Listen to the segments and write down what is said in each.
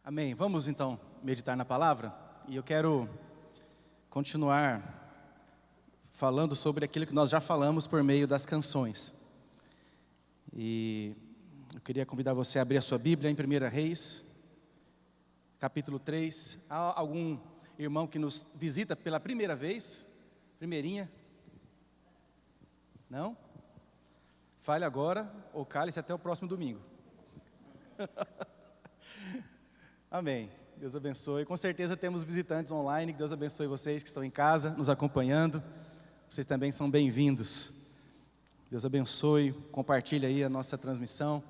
Amém. Vamos então meditar na palavra, e eu quero continuar falando sobre aquilo que nós já falamos por meio das canções. E eu queria convidar você a abrir a sua Bíblia em 1 Reis, capítulo 3. Há algum irmão que nos visita pela primeira vez? Primeirinha? Não? Fale agora ou cale-se até o próximo domingo. Amém. Deus abençoe. Com certeza temos visitantes online. Que Deus abençoe vocês que estão em casa, nos acompanhando. Vocês também são bem-vindos. Deus abençoe. Compartilhe aí a nossa transmissão,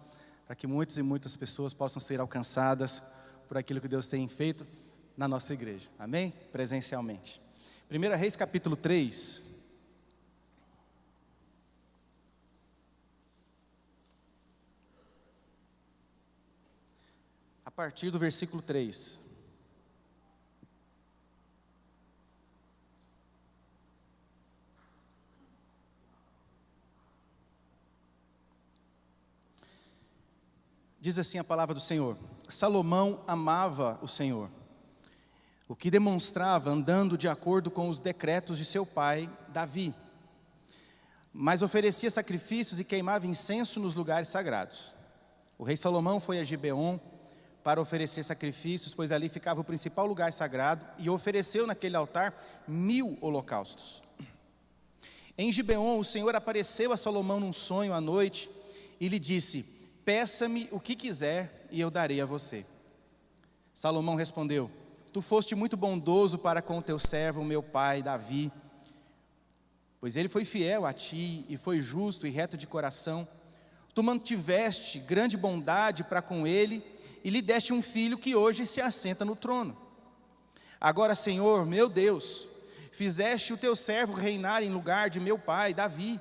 para que muitas e muitas pessoas possam ser alcançadas por aquilo que Deus tem feito na nossa igreja. Amém? Presencialmente. 1 Reis capítulo 3. A partir do versículo 3. Diz assim a palavra do Senhor: Salomão amava o Senhor, o que demonstrava andando de acordo com os decretos de seu pai, Davi, mas oferecia sacrifícios e queimava incenso nos lugares sagrados. O rei Salomão foi a Gibeon para oferecer sacrifícios, pois ali ficava o principal lugar sagrado, e ofereceu naquele altar 1000 holocaustos. Em Gibeon, o Senhor apareceu a Salomão num sonho à noite, e lhe disse: peça-me o que quiser, e eu darei a você. Salomão respondeu: tu foste muito bondoso para com o teu servo, meu pai Davi, pois ele foi fiel a ti, e foi justo e reto de coração. Tu mantiveste grande bondade para com ele, e lhe deste um filho que hoje se assenta no trono. Agora, Senhor, meu Deus, fizeste o teu servo reinar em lugar de meu pai, Davi,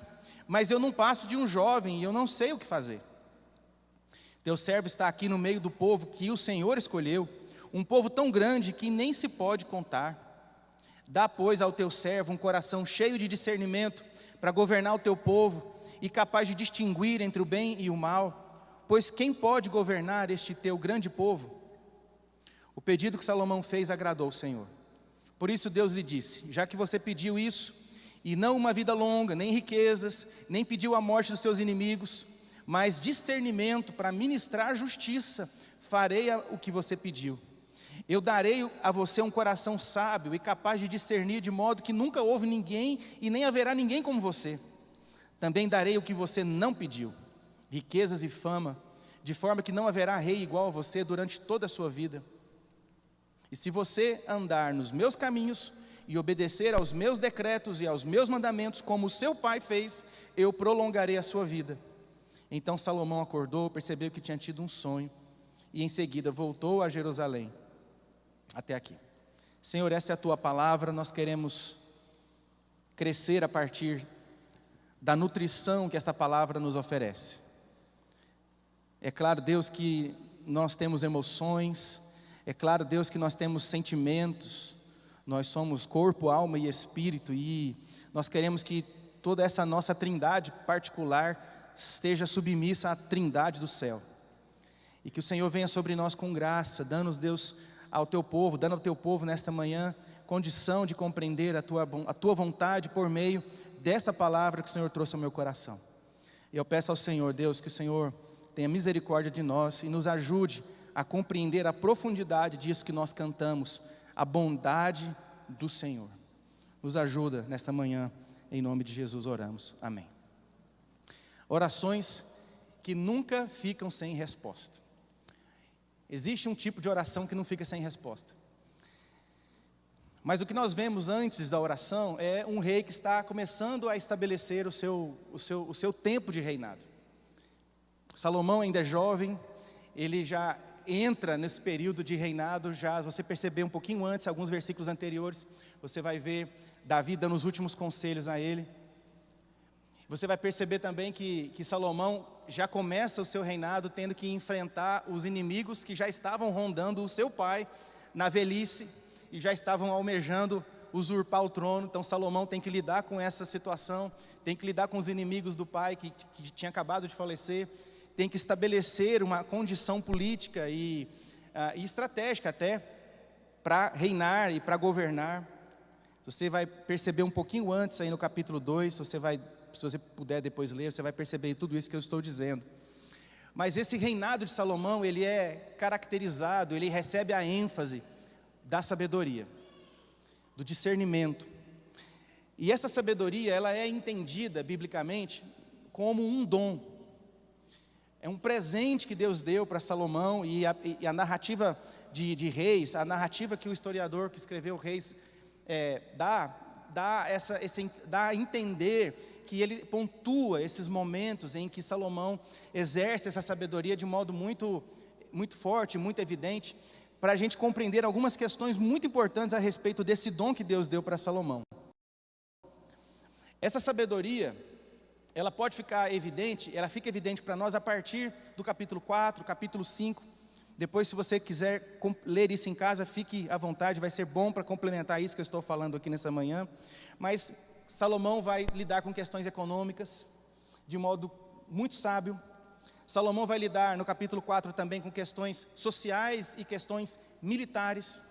mas eu não passo de um jovem, e eu não sei o que fazer. Teu servo está aqui no meio do povo que o Senhor escolheu, um povo tão grande que nem se pode contar. Dá, pois, ao teu servo um coração cheio de discernimento, para governar o teu povo, e capaz de distinguir entre o bem e o mal, pois quem pode governar este teu grande povo? O pedido que Salomão fez agradou o Senhor. Por isso Deus lhe disse: já que você pediu isso, e não uma vida longa, nem riquezas, nem pediu a morte dos seus inimigos, mas discernimento para ministrar justiça, farei o que você pediu. Eu darei a você um coração sábio e capaz de discernir, de modo que nunca houve ninguém e nem haverá ninguém como você. Também darei o que você não pediu, riquezas e fama, de forma que não haverá rei igual a você durante toda a sua vida. E se você andar nos meus caminhos e obedecer aos meus decretos e aos meus mandamentos, como o seu pai fez, eu prolongarei a sua vida. Então Salomão acordou, percebeu que tinha tido um sonho, e em seguida voltou a Jerusalém. Até aqui. Senhor, esta é a tua palavra. Nós queremos crescer a partir da nutrição que esta palavra nos oferece. É claro, Deus, que nós temos emoções, é claro, Deus, que nós temos sentimentos, nós somos corpo, alma e espírito, e nós queremos que toda essa nossa trindade particular esteja submissa à trindade do céu, e que o Senhor venha sobre nós com graça, dando-nos, Deus, ao teu povo, dando ao teu povo nesta manhã condição de compreender a tua vontade por meio desta palavra que o Senhor trouxe ao meu coração. E eu peço ao Senhor, Deus, que o Senhor tenha misericórdia de nós e nos ajude a compreender a profundidade disso que nós cantamos, a bondade do Senhor. Nos ajuda nesta manhã, em nome de Jesus oramos, amém. Orações que nunca ficam sem resposta. Existe um tipo de oração que não fica sem resposta. Mas o que nós vemos antes da oração é um rei que está começando a estabelecer o seu tempo de reinado. Salomão ainda é jovem, ele já entra nesse período de reinado, já você perceber um pouquinho antes, alguns versículos anteriores, você vai ver Davi dando os últimos conselhos a ele. Você vai perceber também que Salomão já começa o seu reinado tendo que enfrentar os inimigos que já estavam rondando o seu pai na velhice e já estavam almejando usurpar o trono. Então Salomão tem que lidar com essa situação, tem que lidar com os inimigos do pai que tinha acabado de falecer, tem que estabelecer uma condição política e e estratégica até para reinar e para governar. Você vai perceber um pouquinho antes aí no capítulo 2, se você puder depois ler, você vai perceber tudo isso que eu estou dizendo. Mas esse reinado de Salomão, ele é caracterizado, ele recebe a ênfase da sabedoria, do discernimento. E essa sabedoria, ela é entendida biblicamente como um dom. É um presente que Deus deu para Salomão, e a narrativa de Reis, a narrativa que o historiador que escreveu Reis dá a entender que ele pontua esses momentos em que Salomão exerce essa sabedoria de modo muito, muito forte, muito evidente, para a gente compreender algumas questões muito importantes a respeito desse dom que Deus deu para Salomão. Essa sabedoria, ela pode ficar evidente, ela fica evidente para nós a partir do capítulo 4, capítulo 5, depois se você quiser ler isso em casa, fique à vontade, vai ser bom para complementar isso que eu estou falando aqui nessa manhã, mas Salomão vai lidar com questões econômicas, de modo muito sábio. Salomão vai lidar no capítulo 4 também com questões sociais e questões militares.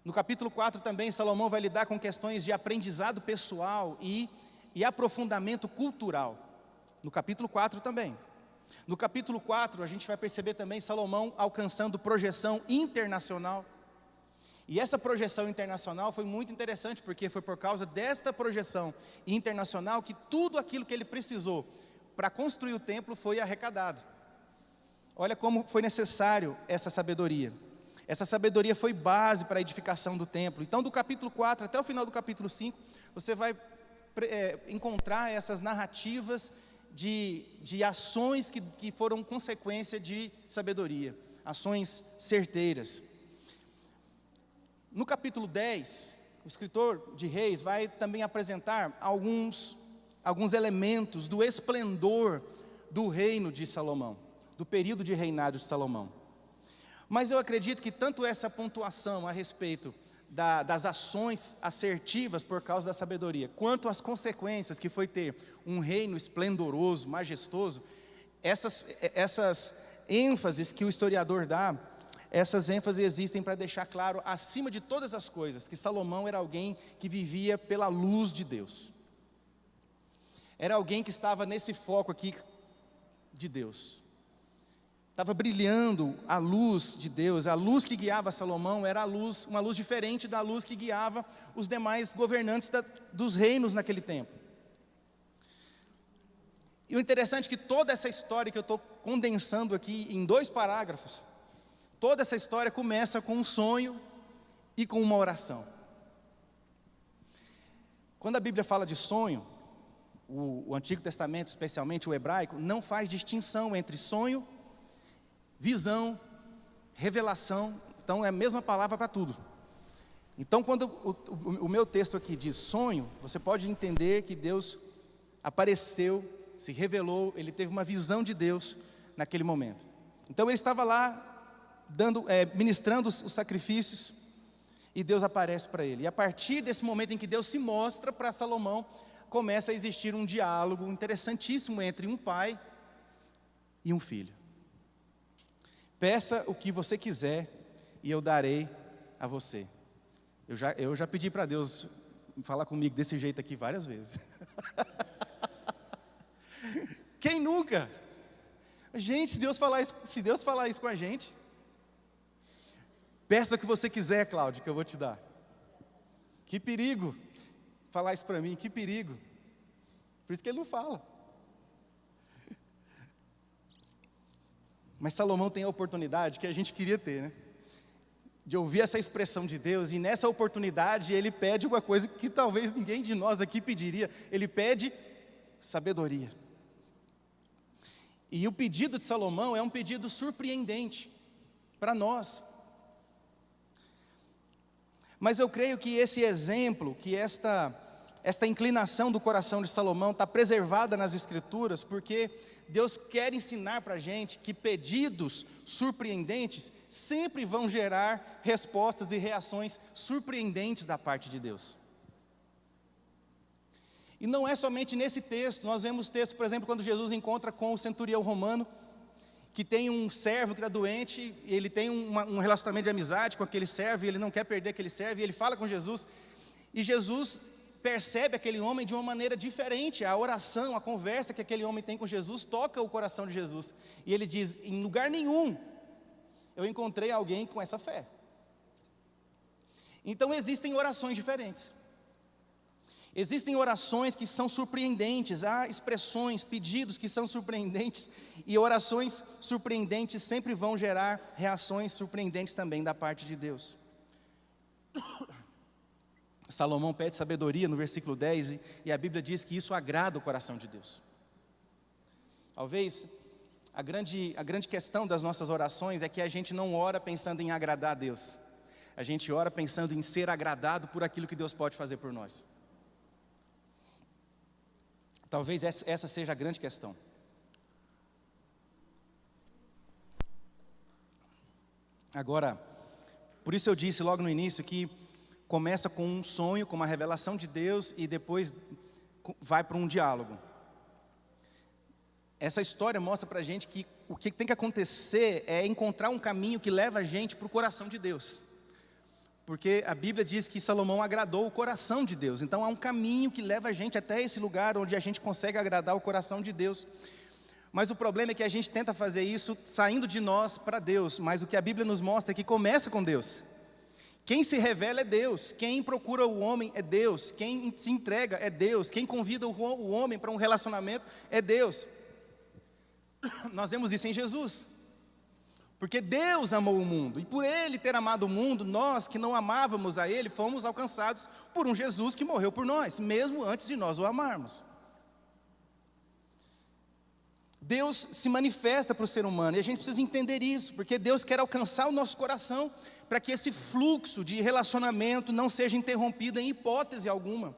No capítulo 4 também Salomão vai lidar com questões de aprendizado pessoal e aprofundamento cultural. No capítulo 4 também. No capítulo 4 a gente vai perceber também Salomão alcançando projeção internacional. E essa projeção internacional foi muito interessante, porque foi por causa desta projeção internacional que tudo aquilo que ele precisou para construir o templo foi arrecadado. Olha como foi necessário essa sabedoria. Essa sabedoria foi base para a edificação do templo. Então, do capítulo 4 até o final do capítulo 5, você vai encontrar essas narrativas de ações que foram consequência de sabedoria, ações certeiras. No capítulo 10, o escritor de Reis vai também apresentar alguns elementos do esplendor do reino de Salomão, do período de reinado de Salomão. Mas eu acredito que tanto essa pontuação a respeito das ações assertivas por causa da sabedoria, quanto as consequências que foi ter um reino esplendoroso, majestoso, essas ênfases que o historiador dá, essas ênfases existem para deixar claro, acima de todas as coisas, que Salomão era alguém que vivia pela luz de Deus. Era alguém que estava nesse foco aqui de Deus. Estava brilhando a luz de Deus. A luz que guiava Salomão era uma luz diferente da luz que guiava os demais governantes dos reinos naquele tempo. E o interessante é que toda essa história que eu estou condensando aqui em 2 parágrafos, toda essa história começa com um sonho e com uma oração. Quando a Bíblia fala de sonho, o Antigo Testamento, especialmente o hebraico, não faz distinção entre sonho, visão, revelação. Então é a mesma palavra para tudo. Então quando o meu texto aqui diz sonho, você pode entender que Deus apareceu, se revelou, ele teve uma visão de Deus naquele momento. Então ele estava lá ministrando os sacrifícios, e Deus aparece para ele. E a partir desse momento em que Deus se mostra para Salomão, começa a existir um diálogo interessantíssimo entre um pai e um filho. Peça o que você quiser e eu darei a você. Eu já pedi para Deus falar comigo desse jeito aqui várias vezes. Quem nunca? Gente, se Deus falar isso com a gente, peça o que você quiser, Cláudio, que eu vou te dar. Que perigo falar isso para mim, que perigo. Por isso que ele não fala. Mas Salomão tem a oportunidade que a gente queria ter, né? De ouvir essa expressão de Deus, e nessa oportunidade ele pede uma coisa que talvez ninguém de nós aqui pediria. Ele pede sabedoria. E o pedido de Salomão é um pedido surpreendente para nós. Mas eu creio que esse exemplo, que esta inclinação do coração de Salomão está preservada nas Escrituras, porque Deus quer ensinar para a gente que pedidos surpreendentes sempre vão gerar respostas e reações surpreendentes da parte de Deus. E não é somente nesse texto, nós vemos texto, por exemplo, quando Jesus encontra com o centurião romano, que tem um servo que está doente, e ele tem um relacionamento de amizade com aquele servo, e ele não quer perder aquele servo, e ele fala com Jesus, e Jesus percebe aquele homem de uma maneira diferente. A oração, a conversa que aquele homem tem com Jesus, toca o coração de Jesus, e ele diz: em lugar nenhum eu encontrei alguém com essa fé. Então existem orações diferentes. Existem orações que são surpreendentes, há expressões, pedidos que são surpreendentes, e orações surpreendentes sempre vão gerar reações surpreendentes também da parte de Deus. Salomão pede sabedoria no versículo 10, e a Bíblia diz que isso agrada o coração de Deus. Talvez a grande questão das nossas orações é que a gente não ora pensando em agradar a Deus, a gente ora pensando em ser agradado por aquilo que Deus pode fazer por nós. Talvez essa seja a grande questão. Agora, por isso eu disse logo no início que começa com um sonho, com uma revelação de Deus, e depois vai para um diálogo. Essa história mostra para a gente que o que tem que acontecer é encontrar um caminho que leva a gente para o coração de Deus. Porque a Bíblia diz que Salomão agradou o coração de Deus. Então há um caminho que leva a gente até esse lugar onde a gente consegue agradar o coração de Deus. Mas o problema é que a gente tenta fazer isso saindo de nós para Deus. Mas o que a Bíblia nos mostra é que começa com Deus. Quem se revela é Deus. Quem procura o homem é Deus. Quem se entrega é Deus. Quem convida o homem para um relacionamento é Deus. Nós vemos isso em Jesus. Porque Deus amou o mundo, e por Ele ter amado o mundo, nós que não amávamos a Ele, fomos alcançados por um Jesus que morreu por nós, mesmo antes de nós o amarmos. Deus se manifesta para o ser humano, e a gente precisa entender isso, porque Deus quer alcançar o nosso coração, para que esse fluxo de relacionamento não seja interrompido em hipótese alguma.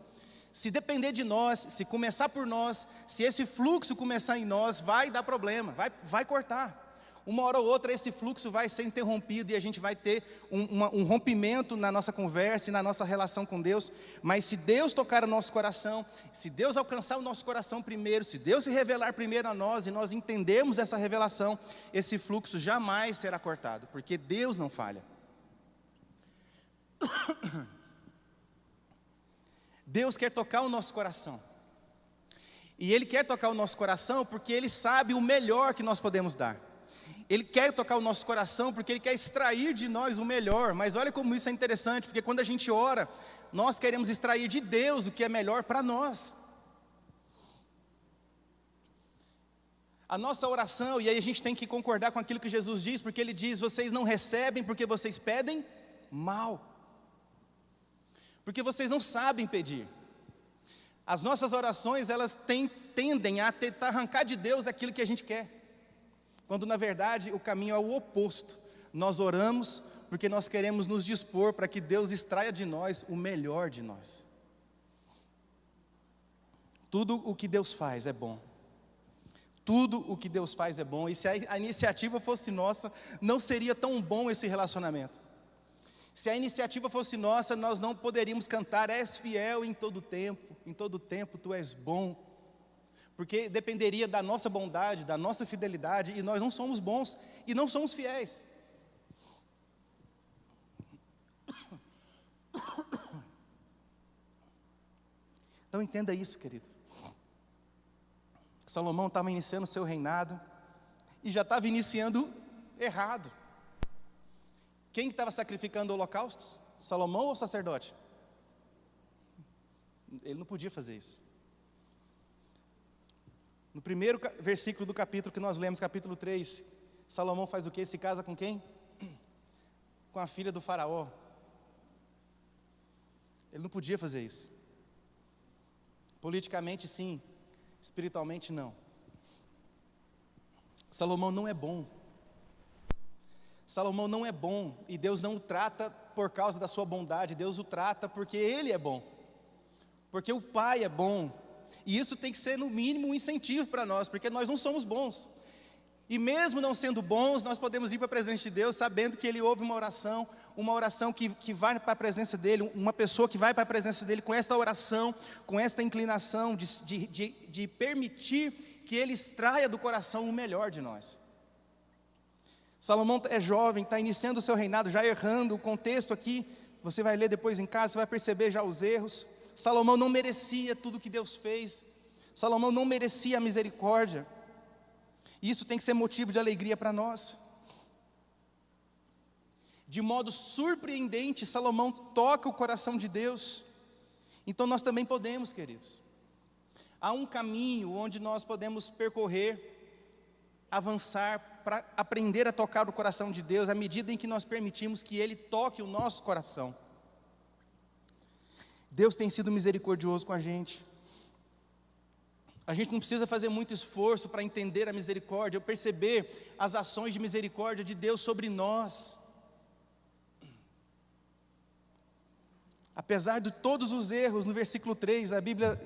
Se depender de nós, se começar por nós, se esse fluxo começar em nós, vai dar problema, vai cortar. Uma hora ou outra esse fluxo vai ser interrompido e a gente vai ter um rompimento na nossa conversa e na nossa relação com Deus. Mas se Deus tocar o nosso coração, se Deus alcançar o nosso coração primeiro, se Deus se revelar primeiro a nós e nós entendermos essa revelação, esse fluxo jamais será cortado, porque Deus não falha. Deus quer tocar o nosso coração. E Ele quer tocar o nosso coração porque Ele sabe o melhor que nós podemos dar. Ele quer tocar o nosso coração porque Ele quer extrair de nós o melhor. Mas olha como isso é interessante, porque quando a gente ora, nós queremos extrair de Deus o que é melhor para nós. A nossa oração, e aí a gente tem que concordar com aquilo que Jesus diz, porque Ele diz: vocês não recebem porque vocês pedem mal, porque vocês não sabem pedir. As nossas orações, elas tendem a tentar arrancar de Deus aquilo que a gente quer, quando na verdade o caminho é o oposto. Nós oramos porque nós queremos nos dispor para que Deus extraia de nós o melhor de nós. Tudo o que Deus faz é bom. Tudo o que Deus faz é bom. E se a iniciativa fosse nossa, não seria tão bom esse relacionamento. Se a iniciativa fosse nossa, nós não poderíamos cantar: és fiel em todo tempo tu és bom. Porque dependeria da nossa bondade, da nossa fidelidade, e nós não somos bons e não somos fiéis. Então entenda isso, querido. Salomão estava iniciando o seu reinado e já estava iniciando errado. Quem estava sacrificando holocaustos? Salomão ou o sacerdote? Ele não podia fazer isso. No primeiro versículo do capítulo que nós lemos, capítulo 3, Salomão faz o quê? Se casa com quem? Com a filha do faraó. Ele não podia fazer isso. Politicamente sim, espiritualmente não. Salomão não é bom. Salomão não é bom, e Deus não o trata por causa da sua bondade, Deus o trata porque Ele é bom, porque o Pai é bom. E isso tem que ser no mínimo um incentivo para nós, porque nós não somos bons. E mesmo não sendo bons, nós podemos ir para a presença de Deus sabendo que Ele ouve uma oração que vai para a presença dEle, uma pessoa que vai para a presença dEle com esta oração, com esta inclinação de permitir que Ele extraia do coração o melhor de nós. Salomão é jovem, está iniciando o seu reinado, já errando. O contexto aqui, você vai ler depois em casa, você vai perceber já os erros. Salomão não merecia tudo que Deus fez. Salomão não merecia a misericórdia. E isso tem que ser motivo de alegria para nós. De modo surpreendente, Salomão toca o coração de Deus. Então nós também podemos, queridos. Há um caminho onde nós podemos percorrer, avançar, para aprender a tocar o coração de Deus, à medida em que nós permitimos que Ele toque o nosso coração. Deus tem sido misericordioso com a gente. A gente não precisa fazer muito esforço para entender a misericórdia, perceber as ações de misericórdia de Deus sobre nós. Apesar de todos os erros, no versículo 3, a Bíblia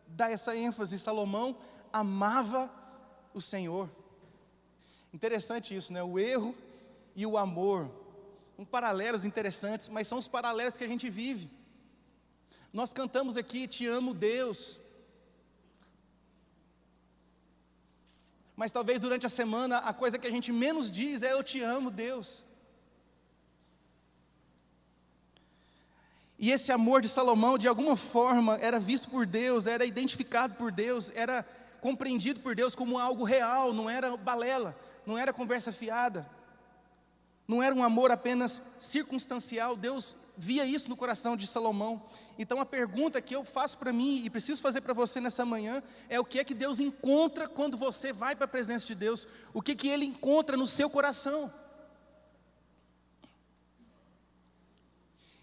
dá essa ênfase: Salomão amava o Senhor. Interessante isso, né? O erro e o amor, paralelos interessantes, mas são os paralelos que a gente vive. Nós cantamos aqui, te amo, Deus. Mas talvez durante a semana, a coisa que a gente menos diz é eu te amo, Deus. E esse amor de Salomão, de alguma forma, era visto por Deus, era identificado por Deus, era compreendido por Deus como algo real, não era balela, não era conversa fiada, não era um amor apenas circunstancial. Deus via isso no coração de Salomão. Então a pergunta que eu faço para mim e preciso fazer para você nessa manhã é: o que é que Deus encontra quando você vai para a presença de Deus? O que que Ele encontra no seu coração?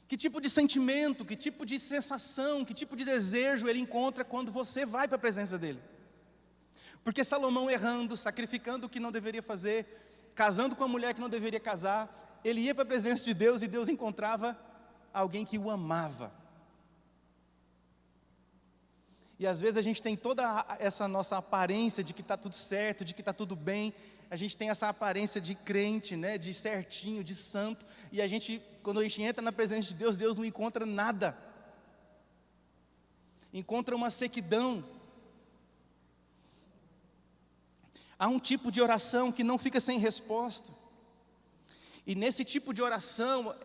Que tipo de sentimento, que tipo de sensação, que tipo de desejo Ele encontra quando você vai para a presença dEle? Porque Salomão, errando, sacrificando o que não deveria fazer, casando com a mulher que não deveria casar, ele ia para a presença de Deus e Deus encontrava alguém que o amava. E às vezes a gente tem toda essa nossa aparência de que está tudo certo, de que está tudo bem, a gente tem essa aparência de crente, né, de certinho, de santo, e a gente, quando a gente entra na presença de Deus, Deus não encontra nada, encontra uma sequidão. Há um tipo de oração que não fica sem resposta, e nesse tipo de oração,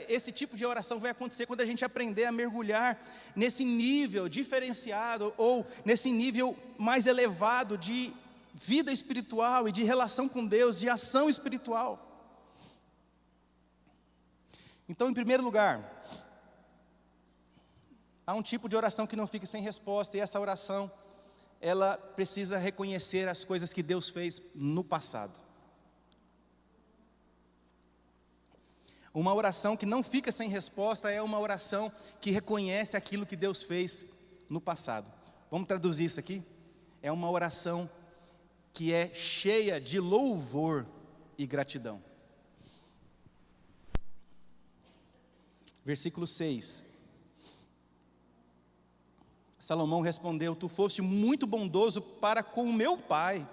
esse tipo de oração vai acontecer quando a gente aprender a mergulhar nesse nível diferenciado, ou nesse nível mais elevado de vida espiritual e de relação com Deus, de ação espiritual. Então, em primeiro lugar, há um tipo de oração que não fica sem resposta, e essa oração, ela precisa reconhecer as coisas que Deus fez no passado. Uma oração que não fica sem resposta é uma oração que reconhece aquilo que Deus fez no passado. Vamos traduzir isso aqui? É uma oração que é cheia de louvor e gratidão. Versículo 6. Salomão respondeu: tu foste muito bondoso para com o meu pai.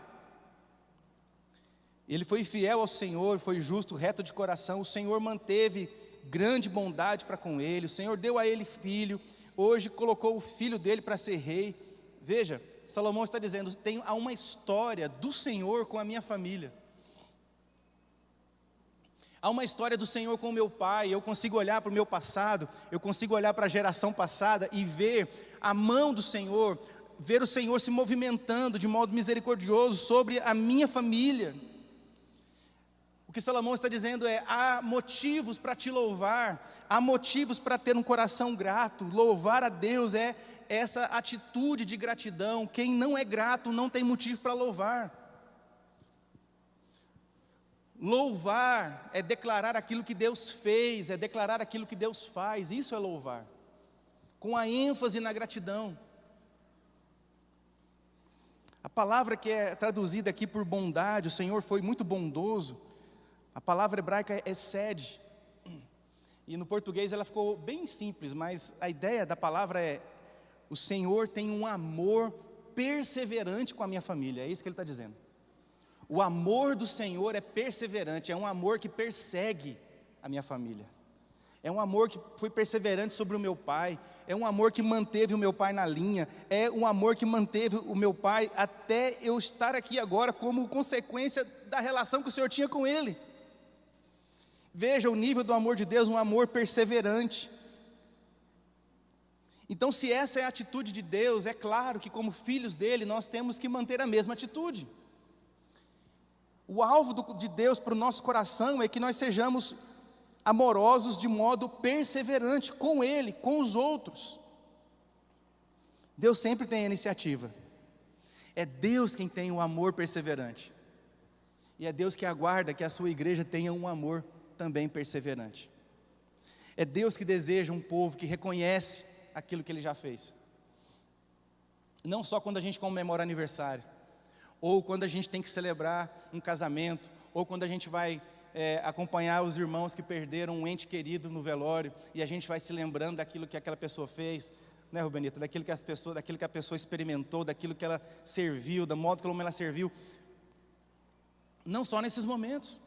Ele foi fiel ao Senhor, foi justo, reto de coração. O Senhor manteve grande bondade para com ele. O Senhor deu a ele filho. Hoje colocou o filho dele para ser rei. Veja, Salomão está dizendo: há uma história do Senhor com a minha família. Há uma história do Senhor com o meu pai. Eu consigo olhar para o meu passado, eu consigo olhar para a geração passada e ver a mão do Senhor, ver o Senhor se movimentando de modo misericordioso sobre a minha família. O que Salomão está dizendo é: há motivos para te louvar, há motivos para ter um coração grato. Louvar a Deus é essa atitude de gratidão. Quem não é grato não tem motivo para louvar. Louvar é declarar aquilo que Deus fez, é declarar aquilo que Deus faz. Isso é louvar, com a ênfase na gratidão. A palavra que é traduzida aqui por bondade, o Senhor foi muito bondoso, a palavra hebraica é sed, e no português ela ficou bem simples, mas a ideia da palavra é: o Senhor tem um amor perseverante com a minha família. É isso que ele está dizendo. O amor do Senhor é perseverante, é um amor que persegue a minha família. É um amor que foi perseverante sobre o meu pai, é um amor que manteve o meu pai na linha, é um amor que manteve o meu pai até eu estar aqui agora como consequência da relação que o Senhor tinha com ele. Veja o nível do amor de Deus, um amor perseverante. Então, se essa é a atitude de Deus, é claro que como filhos dele, nós temos que manter a mesma atitude. O alvo de Deus para o nosso coração é que nós sejamos amorosos de modo perseverante com ele, com os outros. Deus sempre tem a iniciativa. É Deus quem tem o amor perseverante. E é Deus que aguarda que a sua igreja tenha um amor também perseverante. É Deus que deseja um povo que reconhece aquilo que Ele já fez. Não só quando a gente comemora aniversário, ou quando a gente tem que celebrar um casamento, ou quando a gente vai acompanhar os irmãos que perderam um ente querido no velório, e a gente vai se lembrando daquilo que aquela pessoa fez, né, Rubenita? Daquilo que a pessoa experimentou, daquilo que ela serviu, da modo como ela serviu. Não só nesses momentos.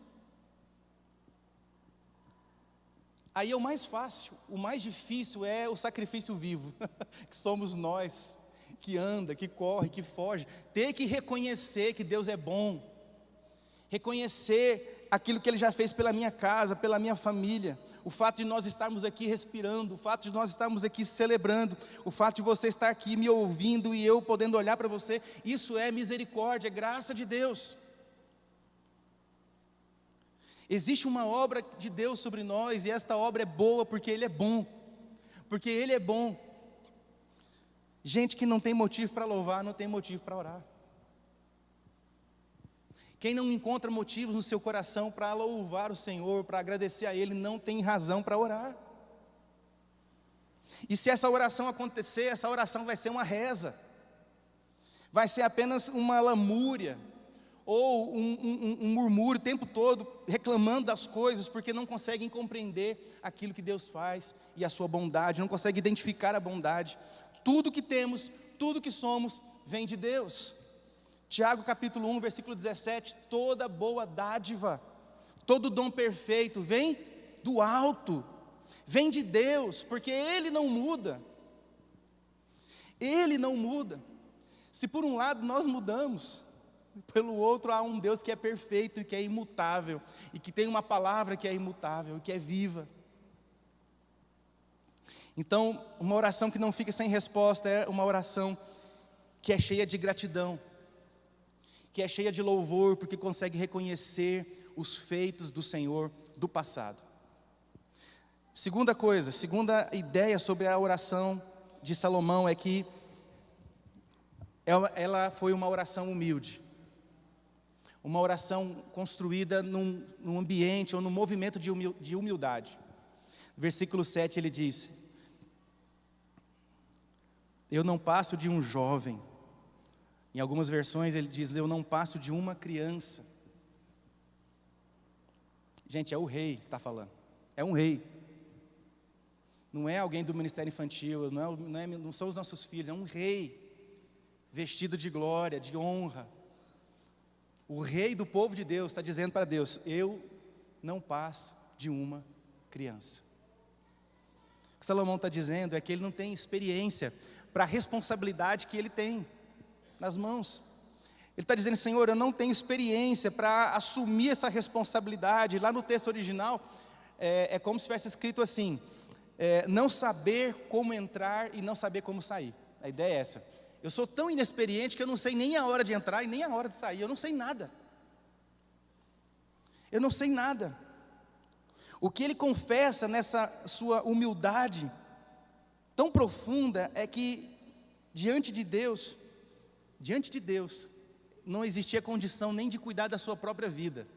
Aí é o mais fácil, o mais difícil é o sacrifício vivo, que somos nós, que anda, que corre, que foge. Ter que reconhecer que Deus é bom, reconhecer aquilo que Ele já fez pela minha casa, pela minha família, o fato de nós estarmos aqui respirando, o fato de nós estarmos aqui celebrando, o fato de você estar aqui me ouvindo e eu podendo olhar para você, isso é misericórdia, é graça de Deus. Existe uma obra de Deus sobre nós, e esta obra é boa porque Ele é bom, porque Ele é bom. Gente que não tem motivo para louvar, não tem motivo para orar. Quem não encontra motivos no seu coração para louvar o Senhor, para agradecer a Ele, não tem razão para orar. E se essa oração acontecer, essa oração vai ser uma reza, vai ser apenas uma lamúria, ou um murmúrio o tempo todo, reclamando das coisas, porque não conseguem compreender aquilo que Deus faz, e a sua bondade, não conseguem identificar a bondade. Tudo que temos, tudo que somos, vem de Deus. Tiago capítulo 1, versículo 17, toda boa dádiva, todo dom perfeito, vem do alto, vem de Deus, porque Ele não muda. Ele não muda. Se por um lado nós mudamos, pelo outro há um Deus que é perfeito e que é imutável, e que tem uma palavra que é imutável, que é viva. Então, uma oração que não fica sem resposta é uma oração que é cheia de gratidão, que é cheia de louvor, porque consegue reconhecer os feitos do Senhor do passado. Segunda ideia sobre a oração de Salomão é que ela foi uma oração humilde. Uma oração construída num ambiente ou num movimento de humildade. Versículo 7 ele diz: eu não passo de um jovem. Em algumas versões ele diz: eu não passo de uma criança. Gente, é o rei que está falando. É um rei. Não é alguém do ministério infantil, não são os nossos filhos, é um rei, vestido de glória, de honra. O rei do povo de Deus está dizendo para Deus: eu não passo de uma criança. O que Salomão está dizendo é que ele não tem experiência para a responsabilidade que ele tem nas mãos. Ele está dizendo: Senhor, eu não tenho experiência para assumir essa responsabilidade. Lá no texto original, é como se tivesse escrito assim: não saber como entrar e não saber como sair. A ideia é essa. Eu sou tão inexperiente que eu não sei nem a hora de entrar e nem a hora de sair. Eu não sei nada. Eu não sei nada. O que ele confessa nessa sua humildade tão profunda é que diante de Deus, não existia condição nem de cuidar da sua própria vida.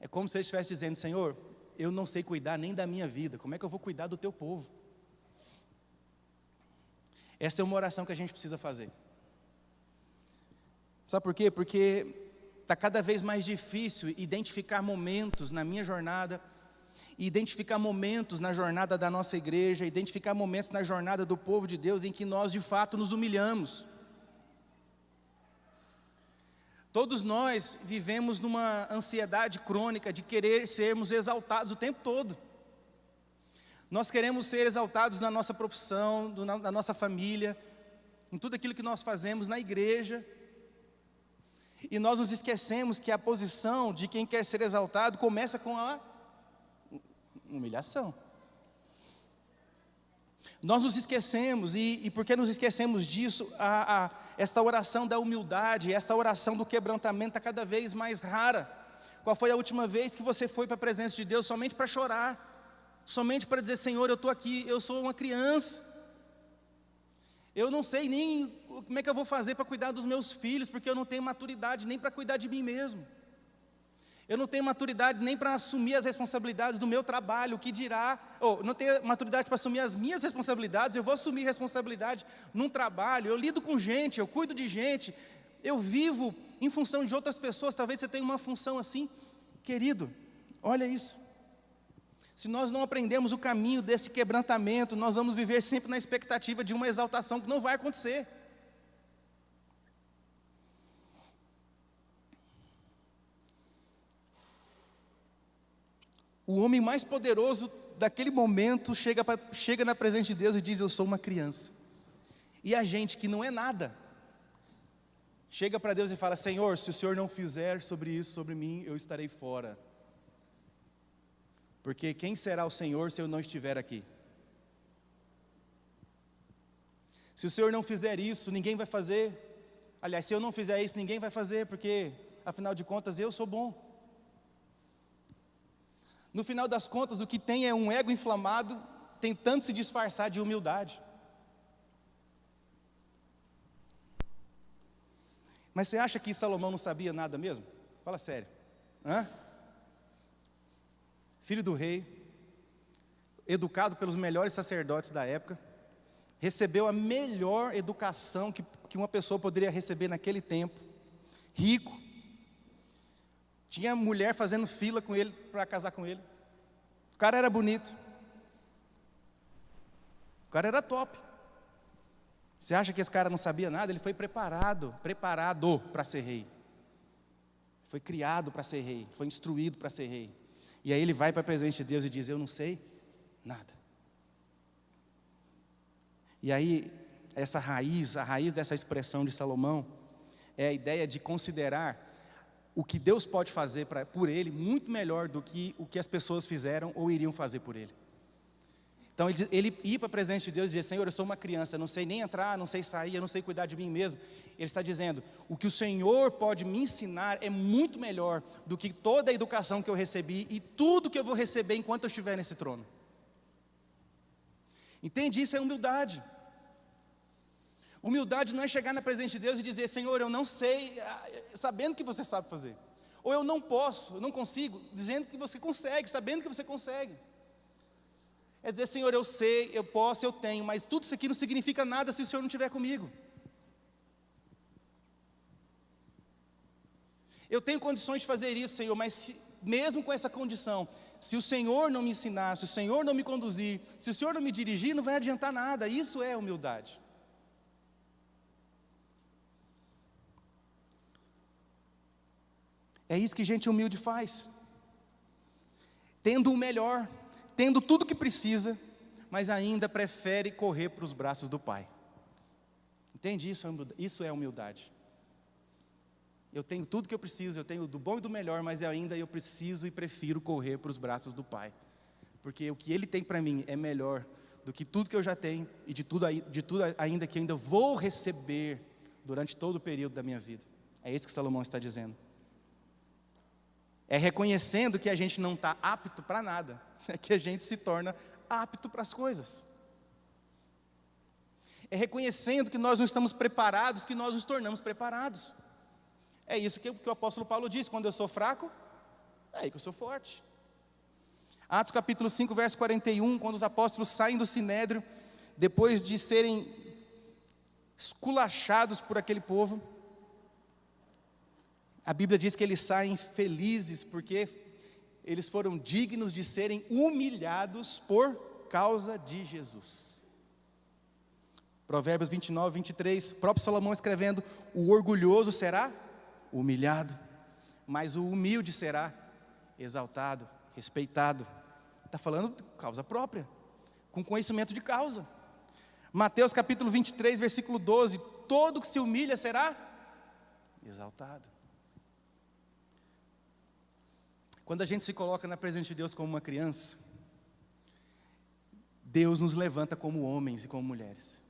É como se ele estivesse dizendo: Senhor, eu não sei cuidar nem da minha vida, como é que eu vou cuidar do teu povo? Essa é uma oração que a gente precisa fazer. Sabe por quê? Porque está cada vez mais difícil identificar momentos na minha jornada, identificar momentos na jornada da nossa igreja, identificar momentos na jornada do povo de Deus em que nós de fato nos humilhamos. Todos nós vivemos numa ansiedade crônica de querer sermos exaltados o tempo todo. Nós queremos ser exaltados na nossa profissão, na nossa família, em tudo aquilo que nós fazemos na igreja. E nós nos esquecemos que a posição de quem quer ser exaltado começa com a humilhação. Nós nos esquecemos, e porque nos esquecemos disso, esta oração da humildade, esta oração do quebrantamento está cada vez mais rara. Qual foi a última vez que você foi para a presença de Deus somente para chorar? Somente para dizer, Senhor, eu estou aqui, eu sou uma criança. Eu não sei nem como é que eu vou fazer para cuidar dos meus filhos, porque eu não tenho maturidade nem para cuidar de mim mesmo. Eu não tenho maturidade nem para assumir as responsabilidades do meu trabalho, o que dirá, ou não tenho maturidade para assumir as minhas responsabilidades, eu vou assumir responsabilidade num trabalho, eu lido com gente, eu cuido de gente, eu vivo em função de outras pessoas. Talvez você tenha uma função assim. Querido, olha isso. Se nós não aprendermos o caminho desse quebrantamento, nós vamos viver sempre na expectativa de uma exaltação que não vai acontecer. O homem mais poderoso daquele momento chega na presença de Deus e diz, eu sou uma criança. E a gente que não é nada, chega para Deus e fala, Senhor, se o Senhor não fizer sobre isso, sobre mim, eu estarei fora. Porque quem será o Senhor se eu não estiver aqui? Se o Senhor não fizer isso, ninguém vai fazer. Aliás, se eu não fizer isso, ninguém vai fazer, porque, afinal de contas, eu sou bom. No final das contas, o que tem é um ego inflamado, tentando se disfarçar de humildade. Mas você acha que Salomão não sabia nada mesmo? Fala sério. Filho do rei, educado pelos melhores sacerdotes da época, recebeu a melhor educação que uma pessoa poderia receber naquele tempo, rico, tinha mulher fazendo fila com ele para casar com ele, o cara era bonito, o cara era top. Você acha que esse cara não sabia nada? Ele foi preparado para ser rei, foi criado para ser rei, foi instruído para ser rei. E aí ele vai para a presença de Deus e diz, eu não sei nada. E aí, a raiz dessa expressão de Salomão, é a ideia de considerar o que Deus pode fazer por ele, muito melhor do que o que as pessoas fizeram ou iriam fazer por ele. Então ele ia para a presença de Deus e dizia, Senhor, eu sou uma criança, eu não sei nem entrar, não sei sair, eu não sei cuidar de mim mesmo. Ele está dizendo, o que o Senhor pode me ensinar é muito melhor do que toda a educação que eu recebi e tudo que eu vou receber enquanto eu estiver nesse trono. Entende? Isso é humildade. Humildade não é chegar na presença de Deus e dizer, Senhor, eu não sei, sabendo que você sabe fazer. Ou eu não posso, eu não consigo, dizendo que você consegue, sabendo que você consegue. É dizer, Senhor, eu sei, eu posso, eu tenho, mas tudo isso aqui não significa nada se o Senhor não estiver comigo. Eu tenho condições de fazer isso, Senhor, mas mesmo com essa condição, se o Senhor não me ensinar, se o Senhor não me conduzir, se o Senhor não me dirigir, não vai adiantar nada. Isso é humildade. É isso que gente humilde faz. Tendo o melhor, tendo tudo o que precisa, mas ainda prefere correr para os braços do Pai. Entende isso? Isso é humildade. Eu tenho tudo o que eu preciso, eu tenho do bom e do melhor, mas ainda eu preciso e prefiro correr para os braços do Pai. Porque o que Ele tem para mim é melhor do que tudo que eu já tenho e de tudo ainda que eu ainda vou receber durante todo o período da minha vida. É isso que Salomão está dizendo. É reconhecendo que a gente não está apto para nada, é que a gente se torna apto para as coisas. É reconhecendo que nós não estamos preparados, que nós nos tornamos preparados. É isso que o apóstolo Paulo diz, quando eu sou fraco, é aí que eu sou forte. Atos capítulo 5, verso 41, quando os apóstolos saem do Sinédrio, depois de serem esculachados por aquele povo, a Bíblia diz que eles saem felizes, porque eles foram dignos de serem humilhados por causa de Jesus. Provérbios 29, 23, próprio Salomão escrevendo, o orgulhoso será humilhado, mas o humilde será exaltado, respeitado. Está falando de causa própria. com conhecimento de causa. Mateus capítulo 23, versículo 12: todo que se humilha será exaltado. Quando a gente se coloca na presença de Deus como uma criança, Deus nos levanta como homens e como mulheres.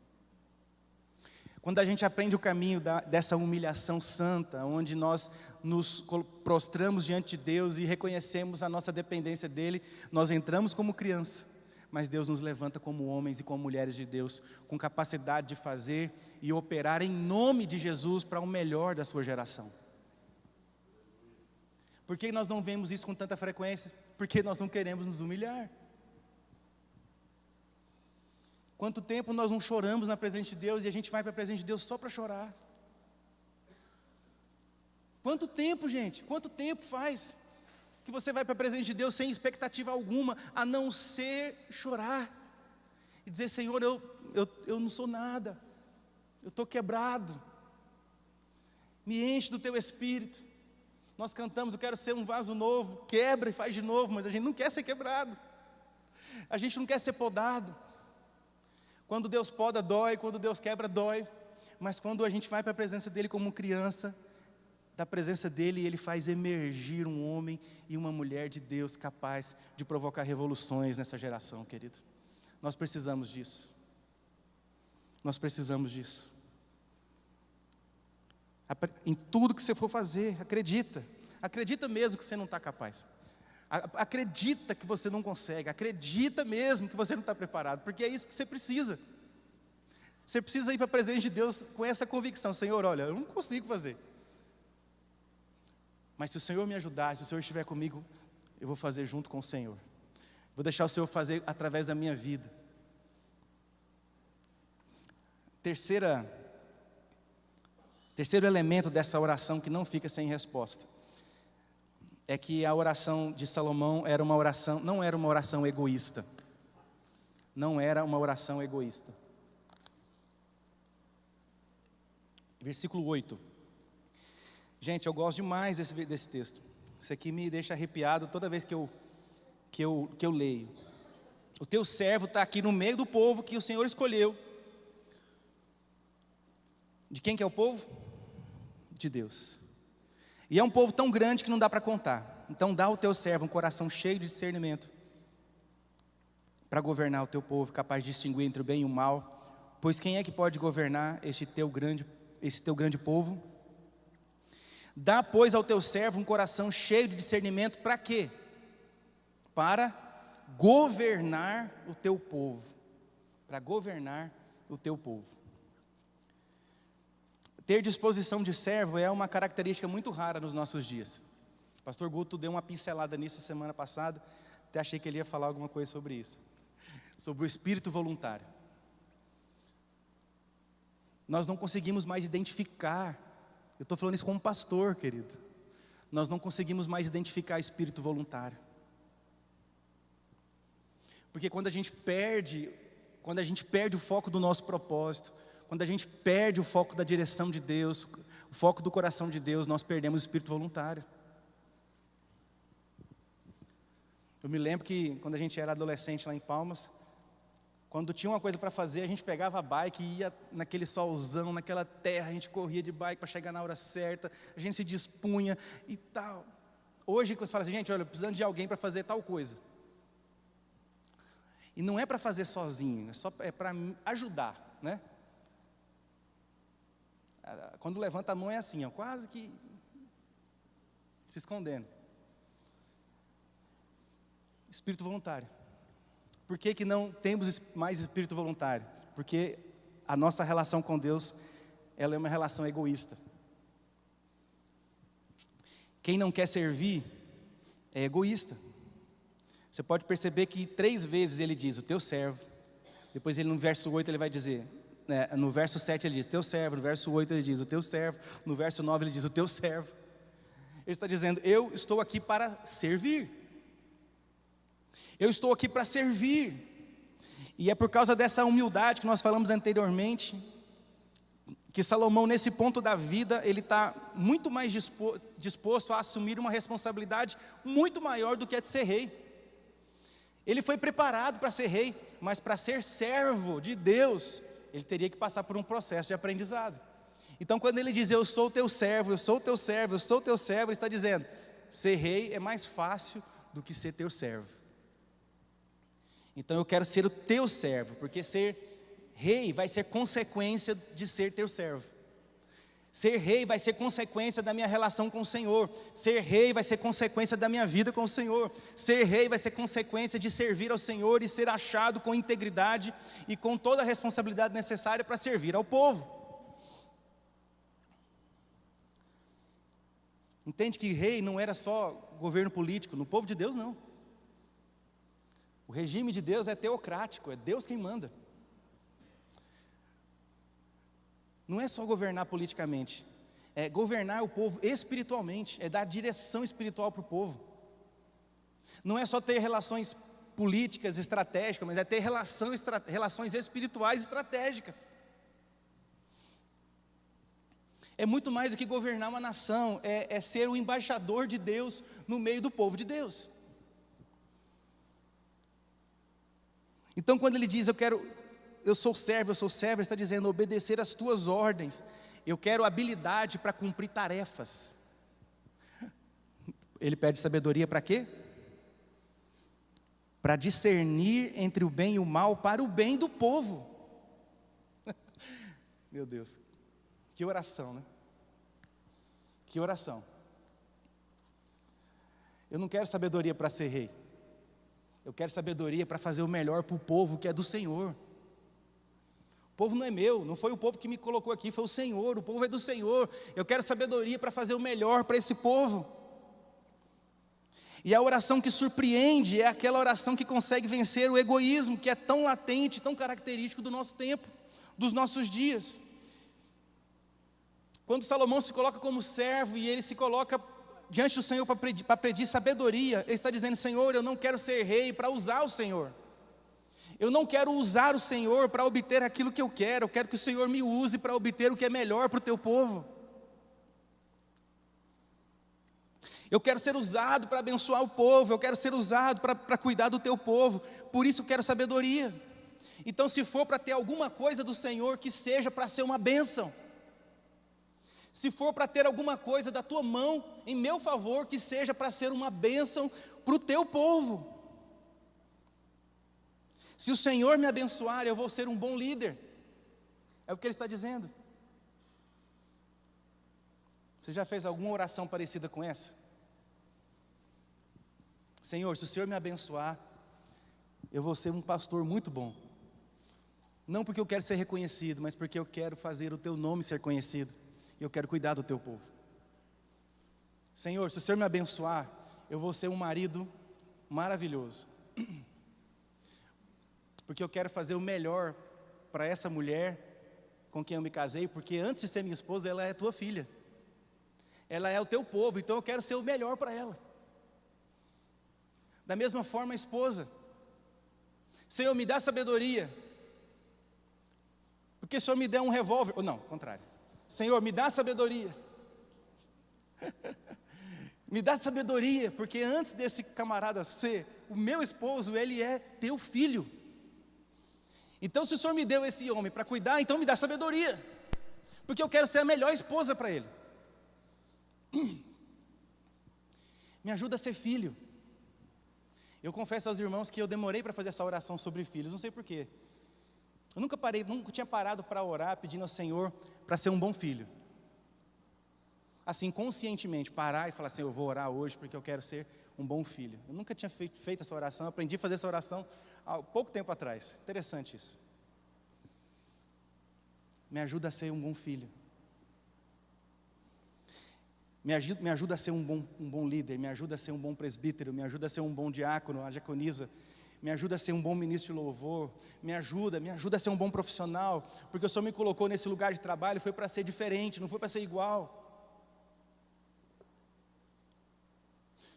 Quando a gente aprende o caminho dessa humilhação santa, onde nós nos prostramos diante de Deus e reconhecemos a nossa dependência dEle, nós entramos como criança, mas Deus nos levanta como homens e como mulheres de Deus, com capacidade de fazer e operar em nome de Jesus para o melhor da sua geração. Por que nós não vemos isso com tanta frequência? Porque nós não queremos nos humilhar. Quanto tempo nós não choramos na presença de Deus e a gente vai para a presença de Deus só para chorar? Quanto tempo, gente? Quanto tempo faz que você vai para a presença de Deus sem expectativa alguma, a não ser chorar e dizer: Senhor, eu não sou nada, eu estou quebrado, me enche do Teu Espírito. Nós cantamos: eu quero ser um vaso novo. Quebra e faz de novo, mas a gente não quer ser quebrado, a gente não quer ser podado. Quando Deus poda, dói. Quando Deus quebra, dói. Mas quando a gente vai para a presença dEle como criança, da presença dEle, Ele faz emergir um homem e uma mulher de Deus capaz de provocar revoluções nessa geração, querido. Nós precisamos disso. Nós precisamos disso. Em tudo que você for fazer, acredita. Acredita mesmo que você não está capaz. Acredita que você não consegue, acredita mesmo que você não está preparado, porque é isso que você precisa. Você precisa ir para a presença de Deus com essa convicção: Senhor, olha, eu não consigo fazer, mas se o Senhor me ajudar, se o Senhor estiver comigo, eu vou fazer junto com o Senhor, vou deixar o Senhor fazer através da minha vida. Terceiro elemento dessa oração que não fica sem resposta é que a oração de Salomão era uma oração, não era uma oração egoísta. Não era uma oração egoísta. Versículo 8. Gente, eu gosto demais desse texto. Isso aqui me deixa arrepiado toda vez que eu leio. O teu servo está aqui no meio do povo que o Senhor escolheu. De quem que é o povo? De Deus. E é um povo tão grande que não dá para contar. Então dá ao teu servo um coração cheio de discernimento para governar o teu povo, capaz de distinguir entre o bem e o mal. Pois quem é que pode governar esse teu grande povo? Dá, pois, ao teu servo um coração cheio de discernimento, para quê? Para governar o teu povo. Para governar o teu povo. Ter disposição de servo é uma característica muito rara nos nossos dias. O pastor Guto deu uma pincelada nisso semana passada, até achei que ele ia falar alguma coisa sobre isso. Sobre o espírito voluntário. Nós não conseguimos mais identificar, eu estou falando isso como pastor, querido. Nós não conseguimos mais identificar espírito voluntário. Porque quando a gente perde o foco do nosso propósito, quando a gente perde o foco da direção de Deus, o foco do coração de Deus, nós perdemos o espírito voluntário. Eu me lembro que quando a gente era adolescente lá em Palmas, quando tinha uma coisa para fazer, a gente pegava a bike e ia naquele solzão, naquela terra, a gente corria de bike para chegar na hora certa, a gente se dispunha e tal. Hoje você fala assim: gente, olha, precisando de alguém para fazer tal coisa. E não é para fazer sozinho, é para ajudar, né? Quando levanta a mão é assim, ó, quase que se escondendo. Espírito voluntário. Por que não temos mais espírito voluntário? Porque a nossa relação com Deus, ela é uma relação egoísta. Quem não quer servir é egoísta. Você pode perceber que 3 vezes ele diz: o teu servo. Depois ele no verso 8 ele vai dizer, no verso 7 ele diz: teu servo. No verso 8 ele diz: o teu servo. No verso 9 ele diz: o teu servo. Ele está dizendo: eu estou aqui para servir. Eu estou aqui para servir. E é por causa dessa humildade que nós falamos anteriormente, que Salomão, nesse ponto da vida, ele está muito mais disposto a assumir uma responsabilidade muito maior do que a de ser rei. Ele foi preparado para ser rei, mas para ser servo de Deus, ele teria que passar por um processo de aprendizado. Então quando ele diz, eu sou teu servo, eu sou teu servo, eu sou teu servo, ele está dizendo, ser rei é mais fácil do que ser teu servo. Então eu quero ser o teu servo, porque ser rei vai ser consequência de ser teu servo. Ser rei vai ser consequência da minha relação com o Senhor. Ser rei vai ser consequência da minha vida com o Senhor. Ser rei vai ser consequência de servir ao Senhor e ser achado com integridade e com toda a responsabilidade necessária para servir ao povo. Entende que rei não era só governo político, no povo de Deus não. O regime de Deus é teocrático, é Deus quem manda. Não é só governar politicamente, é governar o povo espiritualmente, é dar direção espiritual para o povo. Não é só ter relações políticas estratégicas, mas é ter relações espirituais estratégicas. É muito mais do que governar uma nação, é ser o embaixador de Deus no meio do povo de Deus. Então quando ele diz, eu sou servo, ele está dizendo, obedecer às tuas ordens. Eu quero habilidade para cumprir tarefas. Ele pede sabedoria para quê? Para discernir entre o bem e o mal, para o bem do povo. Meu Deus, que oração, né? Que oração. Eu não quero sabedoria para ser rei. Eu quero sabedoria para fazer o melhor para o povo que é do Senhor. O povo não é meu, não foi o povo que me colocou aqui, foi o Senhor, o povo é do Senhor. Eu quero sabedoria para fazer o melhor para esse povo. E a oração que surpreende é aquela oração que consegue vencer o egoísmo, que é tão latente, tão característico do nosso tempo, dos nossos dias. Quando Salomão se coloca como servo e ele se coloca diante do Senhor para pedir sabedoria, ele está dizendo, Senhor, eu não quero ser rei para usar o Senhor. Eu não quero usar o Senhor para obter aquilo que eu quero que o Senhor me use para obter o que é melhor para o teu povo. Eu quero ser usado para abençoar o povo, eu quero ser usado para cuidar do teu povo, por isso eu quero sabedoria. Então se for para ter alguma coisa do Senhor, que seja para ser uma bênção. Se for para ter alguma coisa da tua mão em meu favor, que seja para ser uma bênção para o teu povo. Se o Senhor me abençoar, eu vou ser um bom líder. É o que ele está dizendo. Você já fez alguma oração parecida com essa? Senhor, se o Senhor me abençoar, eu vou ser um pastor muito bom. Não porque eu quero ser reconhecido, mas porque eu quero fazer o teu nome ser conhecido. E eu quero cuidar do teu povo. Senhor, se o Senhor me abençoar, eu vou ser um marido maravilhoso. Porque eu quero fazer o melhor para essa mulher com quem eu me casei, porque antes de ser minha esposa, ela é tua filha. Ela é o teu povo, então eu quero ser o melhor para ela. Da mesma forma, a esposa. Senhor, me dá sabedoria. Porque se o Senhor me der um revólver, ou não, ao contrário. Senhor, me dá sabedoria. Me dá sabedoria, porque antes desse camarada ser o meu esposo, ele é teu filho. Então se o Senhor me deu esse homem para cuidar, então me dá sabedoria. Porque eu quero ser a melhor esposa para ele. Me ajuda a ser filho. Eu confesso aos irmãos que eu demorei para fazer essa oração sobre filhos, não sei porquê. Eu nunca tinha parado para orar pedindo ao Senhor para ser um bom filho. Assim, conscientemente, parar e falar assim, eu vou orar hoje porque eu quero ser um bom filho. Eu nunca tinha feito essa oração, eu aprendi a fazer essa oração há pouco tempo atrás. Interessante isso. Me ajuda a ser um bom filho. Me ajuda a ser um bom líder, me ajuda a ser um bom presbítero, me ajuda a ser um bom diácono, a diaconisa. Me ajuda a ser um bom ministro de louvor, me ajuda a ser um bom profissional, porque o Senhor me colocou nesse lugar de trabalho, foi para ser diferente, não foi para ser igual.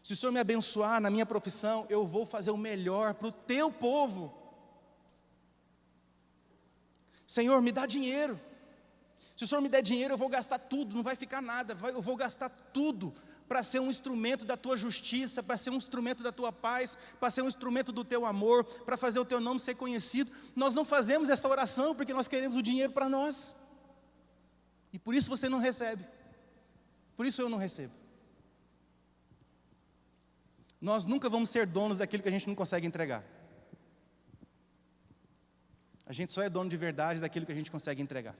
Se o Senhor me abençoar na minha profissão, eu vou fazer o melhor para o teu povo. Senhor, me dá dinheiro. Se o Senhor me der dinheiro, eu vou gastar tudo, não vai ficar nada, eu vou gastar tudo para ser um instrumento da tua justiça, para ser um instrumento da tua paz, para ser um instrumento do teu amor, para fazer o teu nome ser conhecido. Nós não fazemos essa oração porque nós queremos o dinheiro para nós. E por isso você não recebe. Por isso eu não recebo. Nós nunca vamos ser donos daquilo que a gente não consegue entregar. A gente só é dono de verdade daquilo que a gente consegue entregar.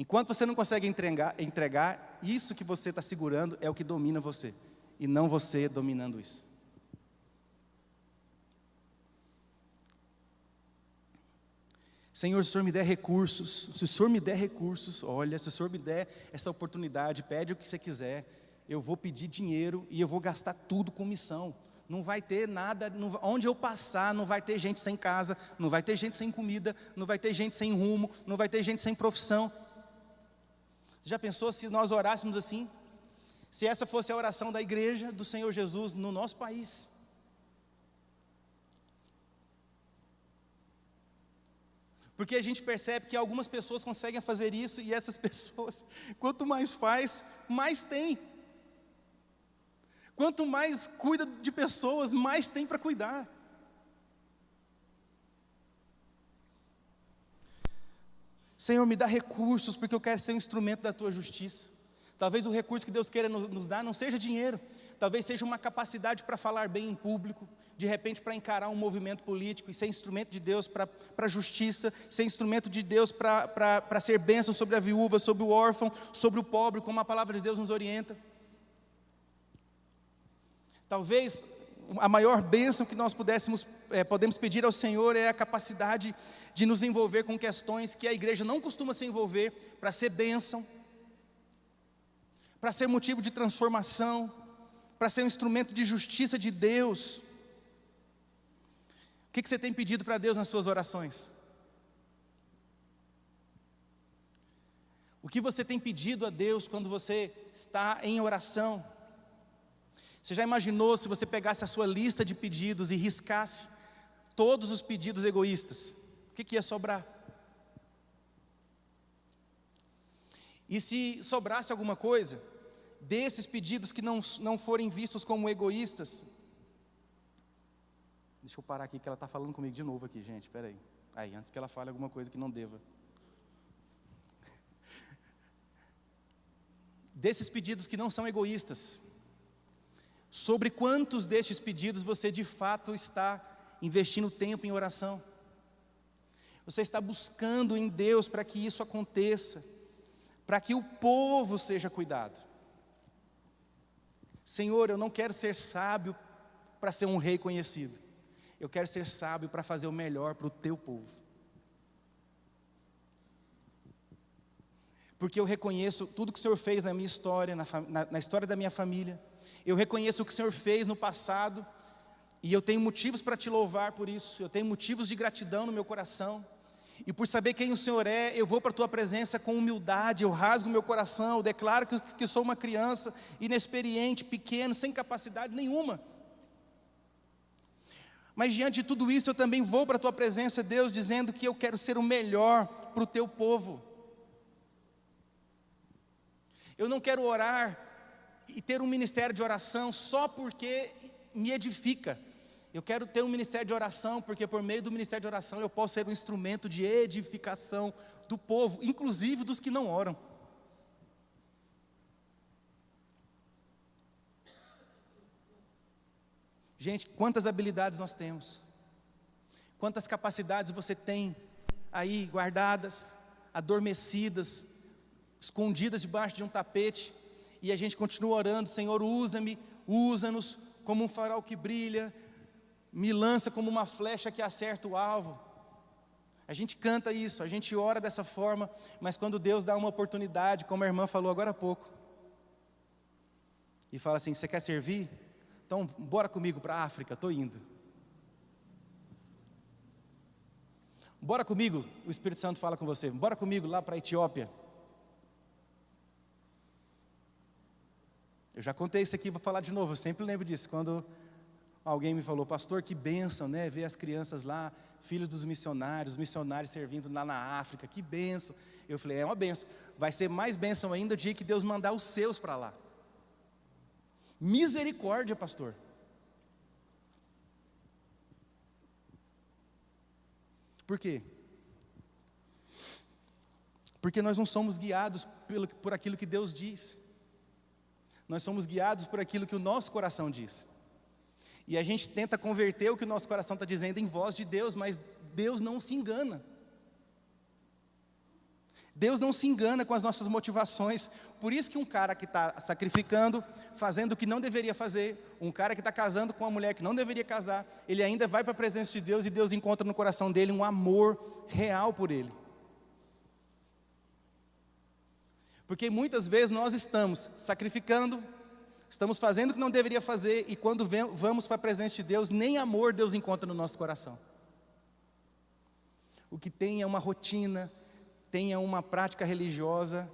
Enquanto você não consegue entregar, isso que você está segurando é o que domina você, e não você dominando isso. Senhor, se o Senhor me der recursos, se o Senhor me der recursos, olha, se o Senhor me der essa oportunidade, pede o que você quiser, eu vou pedir dinheiro e eu vou gastar tudo com missão. Não vai ter nada, onde eu passar, não vai ter gente sem casa, não vai ter gente sem comida, não vai ter gente sem rumo, não vai ter gente sem profissão. Você já pensou se nós orássemos assim? Se essa fosse a oração da igreja do Senhor Jesus no nosso país? Porque a gente percebe que algumas pessoas conseguem fazer isso, e essas pessoas, quanto mais faz, mais tem. Quanto mais cuida de pessoas, mais tem para cuidar. Senhor, me dá recursos, porque eu quero ser um instrumento da tua justiça. Talvez o recurso que Deus queira nos dar não seja dinheiro, talvez seja uma capacidade para falar bem em público, de repente para encarar um movimento político e ser instrumento de Deus para a justiça, ser instrumento de Deus para ser bênção sobre a viúva, sobre o órfão, sobre o pobre, como a palavra de Deus nos orienta. Talvez a maior bênção que nós podemos pedir ao Senhor é a capacidade de nos envolver com questões que a igreja não costuma se envolver, para ser bênção, para ser motivo de transformação, para ser um instrumento de justiça de Deus. O que você tem pedido para Deus nas suas orações? O que você tem pedido a Deus quando você está em oração? Você já imaginou se você pegasse a sua lista de pedidos e riscasse todos os pedidos egoístas? O que ia sobrar? E se sobrasse alguma coisa desses pedidos que não forem vistos como egoístas? Deixa eu parar aqui que ela está falando comigo de novo aqui, gente, espera aí. Antes que ela fale alguma coisa que não deva. Desses pedidos que não são egoístas, sobre quantos destes pedidos você de fato está investindo tempo em oração? Você está buscando em Deus para que isso aconteça, para que o povo seja cuidado. Senhor, eu não quero ser sábio para ser um rei conhecido, eu quero ser sábio para fazer o melhor para o teu povo. Porque eu reconheço tudo que o Senhor fez na minha história, na história da minha família. Eu reconheço o que o Senhor fez no passado, e eu tenho motivos para te louvar por isso. Eu tenho motivos de gratidão no meu coração, e por saber quem o Senhor é, eu vou para a tua presença com humildade, eu rasgo meu coração, eu declaro que sou uma criança inexperiente, pequeno, sem capacidade nenhuma. Mas diante de tudo isso, eu também vou para a tua presença, Deus, dizendo que eu quero ser o melhor para o teu povo. Eu não quero orar e ter um ministério de oração só porque me edifica. Eu quero ter um ministério de oração porque por meio do ministério de oração eu posso ser um instrumento de edificação do povo, inclusive dos que não oram. Gente, quantas habilidades nós temos, quantas capacidades você tem aí guardadas, adormecidas, escondidas debaixo de um tapete, e a gente continua orando: Senhor, usa-me, usa-nos como um farol que brilha, me lança como uma flecha que acerta o alvo. A gente canta isso, a gente ora dessa forma, mas quando Deus dá uma oportunidade, como a irmã falou agora há pouco, e fala assim: você quer servir? Então bora comigo para a África, estou indo. Bora comigo, o Espírito Santo fala com você, bora comigo lá para a Etiópia. Eu já contei isso aqui, vou falar de novo, eu sempre lembro disso, quando alguém me falou: pastor, que bênção, né, ver as crianças lá, filhos dos missionários, missionários servindo lá na África, que bênção. Eu falei: é uma bênção, vai ser mais bênção ainda o dia que Deus mandar os seus para lá. Misericórdia, pastor. Por quê? Porque nós não somos guiados por aquilo que Deus diz. Nós somos guiados por aquilo que o nosso coração diz. E a gente tenta converter o que o nosso coração está dizendo em voz de Deus, mas Deus não se engana. Deus não se engana com as nossas motivações. Por isso que um cara que está sacrificando, fazendo o que não deveria fazer, um cara que está casando com uma mulher que não deveria casar, ele ainda vai para a presença de Deus e Deus encontra no coração dele um amor real por ele. Porque muitas vezes nós estamos sacrificando, estamos fazendo o que não deveria fazer, e quando vamos para a presença de Deus, nem amor Deus encontra no nosso coração. O que tem é uma rotina, tem uma prática religiosa,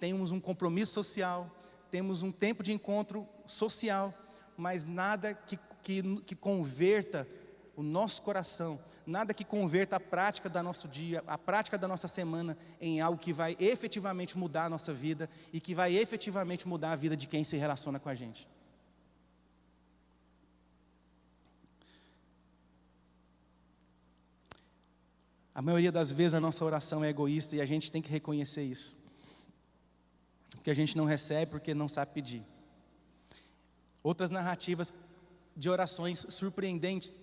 temos um compromisso social, temos um tempo de encontro social, mas nada que converta o nosso coração, nada que converta a prática do nosso dia, a prática da nossa semana em algo que vai efetivamente mudar a nossa vida e que vai efetivamente mudar a vida de quem se relaciona com a gente. A maioria das vezes a nossa oração é egoísta e a gente tem que reconhecer isso. Porque a gente não recebe porque não sabe pedir. Outras narrativas de orações surpreendentes.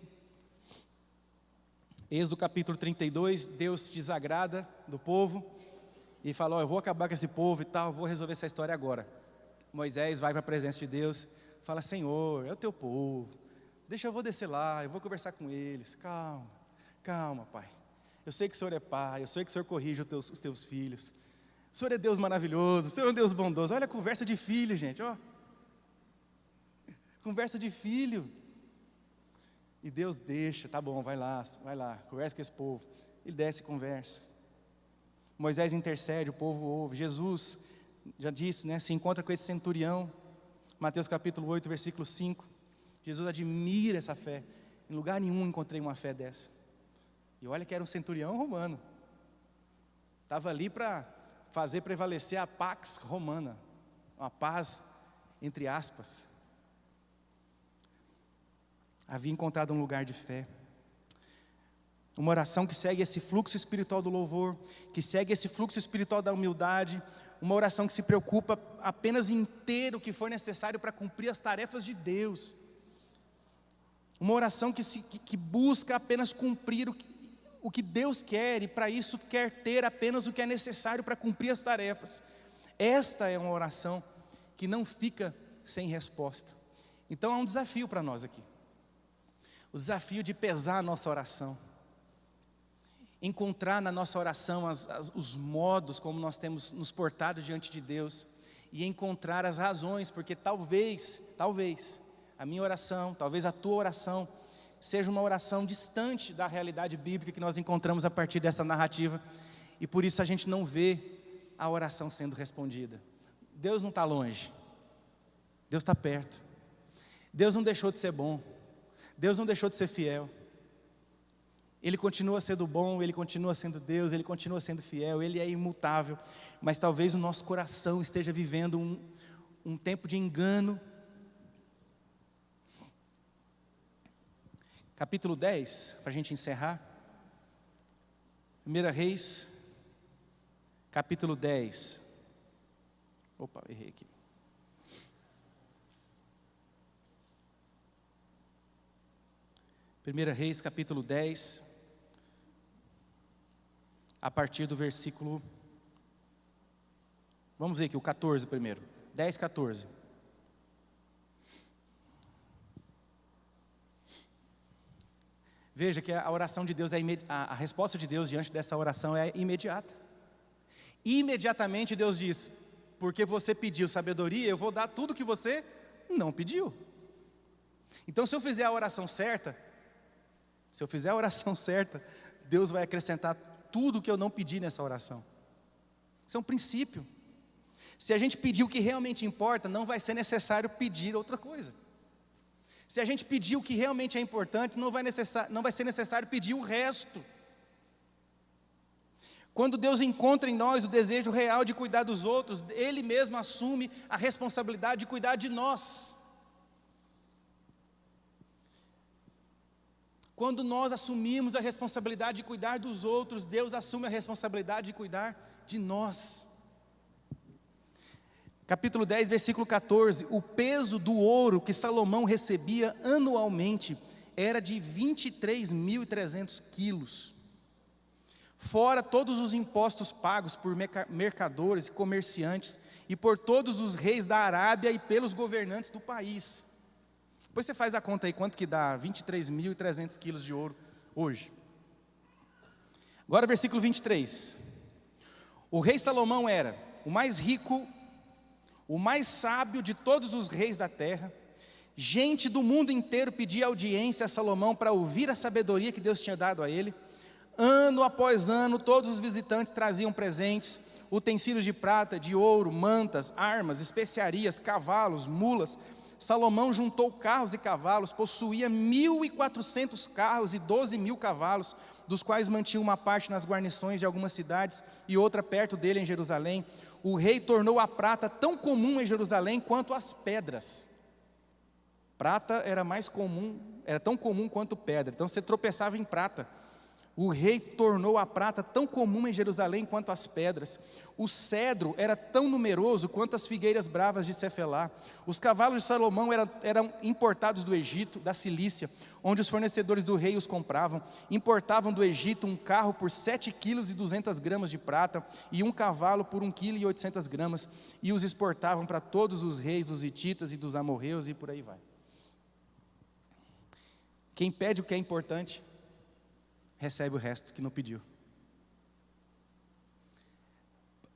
Êxodo capítulo 32, Deus se desagrada do povo e fala, eu vou acabar com esse povo e tal, vou resolver essa história agora. Moisés vai para a presença de Deus, fala, Senhor, é o teu povo, eu vou descer lá, eu vou conversar com eles, calma, Pai. Eu sei que o Senhor é Pai, eu sei que o Senhor corrige os teus filhos. O Senhor é Deus maravilhoso, o Senhor é um Deus bondoso. Olha a conversa de filho, gente, ó. Conversa de filho. E Deus deixa, tá bom, vai lá, conversa com esse povo. Ele desce e conversa. Moisés intercede, o povo ouve. Jesus, já disse, né, se encontra com esse centurião. Mateus capítulo 8, versículo 5. Jesus admira essa fé. Em lugar nenhum encontrei uma fé dessa. E olha que era um centurião romano. Estava ali para fazer prevalecer a pax romana. Uma paz, entre aspas. Havia encontrado um lugar de fé. Uma oração que segue esse fluxo espiritual do louvor, que segue esse fluxo espiritual da humildade, uma oração que se preocupa apenas em ter o que for necessário para cumprir as tarefas de Deus. Uma oração que busca apenas cumprir o que Deus quer, e para isso quer ter apenas o que é necessário para cumprir as tarefas. Esta é uma oração que não fica sem resposta. Então há um desafio para nós aqui. O desafio de pesar a nossa oração. Encontrar na nossa oração os modos como nós temos nos portado diante de Deus. E encontrar as razões, porque talvez, a minha oração, talvez a tua oração, seja uma oração distante da realidade bíblica que nós encontramos a partir dessa narrativa. E por isso a gente não vê a oração sendo respondida. Deus não está longe. Deus está perto. Deus não deixou de ser bom. Deus não deixou de ser fiel. Ele continua sendo bom, Ele continua sendo Deus, Ele continua sendo fiel, Ele é imutável. Mas talvez o nosso coração esteja vivendo um tempo de engano. Capítulo 10, para a gente encerrar. 1 Reis, capítulo 10. Opa, errei aqui. Primeira Reis, capítulo 10, a partir do versículo, vamos ver aqui, o 14 primeiro, 10, 14. Veja que a oração de Deus, a resposta de Deus diante dessa oração é imediata. Imediatamente Deus diz, porque você pediu sabedoria, eu vou dar tudo que você não pediu. Então se eu fizer a oração certa, Deus vai acrescentar tudo que eu não pedi nessa oração. Isso é um princípio. Se a gente pedir o que realmente importa, não vai ser necessário pedir outra coisa. Se a gente pedir o que realmente é importante, não vai ser necessário pedir o resto. Quando Deus encontra em nós o desejo real de cuidar dos outros, Ele mesmo assume a responsabilidade de cuidar de nós. Quando nós assumimos a responsabilidade de cuidar dos outros, Deus assume a responsabilidade de cuidar de nós. Capítulo 10, versículo 14, o peso do ouro que Salomão recebia anualmente era de 23.300 quilos, fora todos os impostos pagos por mercadores e comerciantes, e por todos os reis da Arábia e pelos governantes do país. Depois você faz a conta aí, quanto que dá 23.300 quilos de ouro hoje. Agora versículo 23, o rei Salomão era o mais rico, o mais sábio de todos os reis da terra. Gente do mundo inteiro pedia audiência a Salomão para ouvir a sabedoria que Deus tinha dado a ele. Ano após ano, todos os visitantes traziam presentes, utensílios de prata, de ouro, mantas, armas, especiarias, cavalos, mulas. Salomão juntou carros e cavalos, possuía 1.400 carros e 12.000 cavalos, dos quais mantinha uma parte nas guarnições de algumas cidades e outra perto dele em Jerusalém. O rei tornou a prata tão comum em Jerusalém quanto as pedras. Prata era mais comum, era tão comum quanto pedra, então você tropeçava em prata. O rei tornou a prata tão comum em Jerusalém quanto as pedras. O cedro era tão numeroso quanto as figueiras bravas de Cefelá. Os cavalos de Salomão eram importados do Egito, da Cilícia, onde os fornecedores do rei os compravam. Importavam do Egito um carro por 7,2 kg de prata e um cavalo por 1,8 kg, e os exportavam para todos os reis dos hititas e dos amorreus, e por aí vai. Quem pede o que é importante, recebe o resto que não pediu.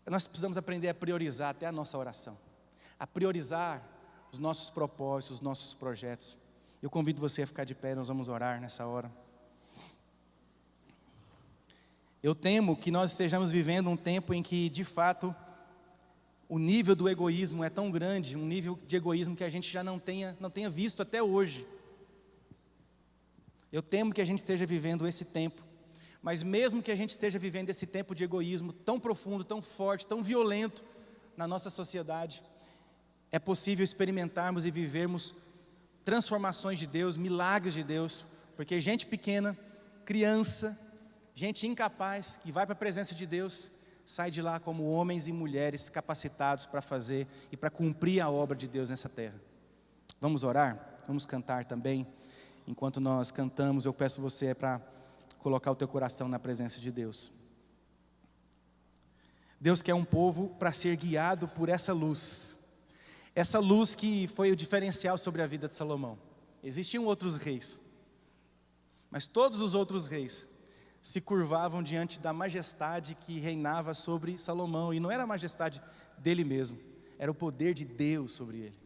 Nós precisamos aprender a priorizar até a nossa oração, a priorizar os nossos propósitos, os nossos projetos. Eu convido você a ficar de pé, nós vamos orar nessa hora. Eu temo que nós estejamos vivendo um tempo em que, de fato, o nível do egoísmo é tão grande, um nível de egoísmo que a gente já não tenha visto até hoje. Eu temo que a gente esteja vivendo esse tempo, mas mesmo que a gente esteja vivendo esse tempo de egoísmo tão profundo, tão forte, tão violento na nossa sociedade, é possível experimentarmos e vivermos transformações de Deus, milagres de Deus, porque gente pequena, criança, gente incapaz, que vai para a presença de Deus, sai de lá como homens e mulheres capacitados para fazer e para cumprir a obra de Deus nessa terra. Vamos orar? Vamos cantar também. Enquanto nós cantamos, eu peço você para colocar o teu coração na presença de Deus. Deus quer um povo para ser guiado por essa luz que foi o diferencial sobre a vida de Salomão. Existiam outros reis, mas todos os outros reis se curvavam diante da majestade que reinava sobre Salomão, e não era a majestade dele mesmo, era o poder de Deus sobre ele,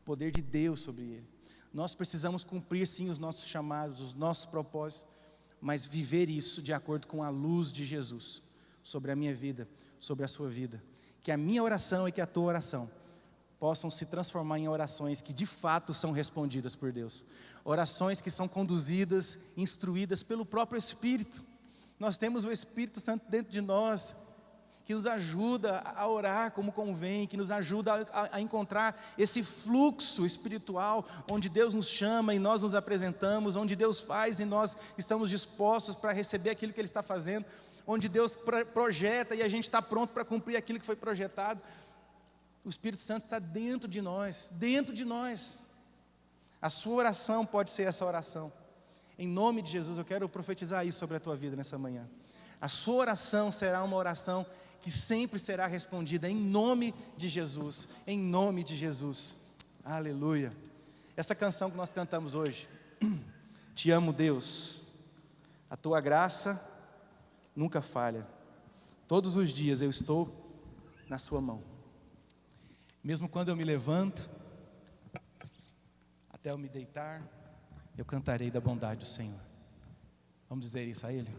o poder de Deus sobre ele. Nós precisamos cumprir sim os nossos chamados, os nossos propósitos, mas viver isso de acordo com a luz de Jesus, sobre a minha vida, sobre a sua vida. Que a minha oração e que a tua oração possam se transformar em orações que de fato são respondidas por Deus. Orações que são conduzidas, instruídas pelo próprio Espírito. Nós temos o Espírito Santo dentro de nós, que nos ajuda a orar como convém, que nos ajuda a encontrar esse fluxo espiritual, onde Deus nos chama e nós nos apresentamos, onde Deus faz e nós estamos dispostos para receber aquilo que Ele está fazendo, onde Deus projeta e a gente está pronto para cumprir aquilo que foi projetado. O Espírito Santo está dentro de nós, dentro de nós. A sua oração pode ser essa oração. Em nome de Jesus, eu quero profetizar isso sobre a tua vida nessa manhã. A sua oração será uma oração que sempre será respondida em nome de Jesus, em nome de Jesus. Aleluia. Essa canção que nós cantamos hoje, Te amo, Deus, a tua graça nunca falha, todos os dias eu estou na sua mão, mesmo quando eu me levanto, até eu me deitar, eu cantarei da bondade do Senhor. Vamos dizer isso a Ele?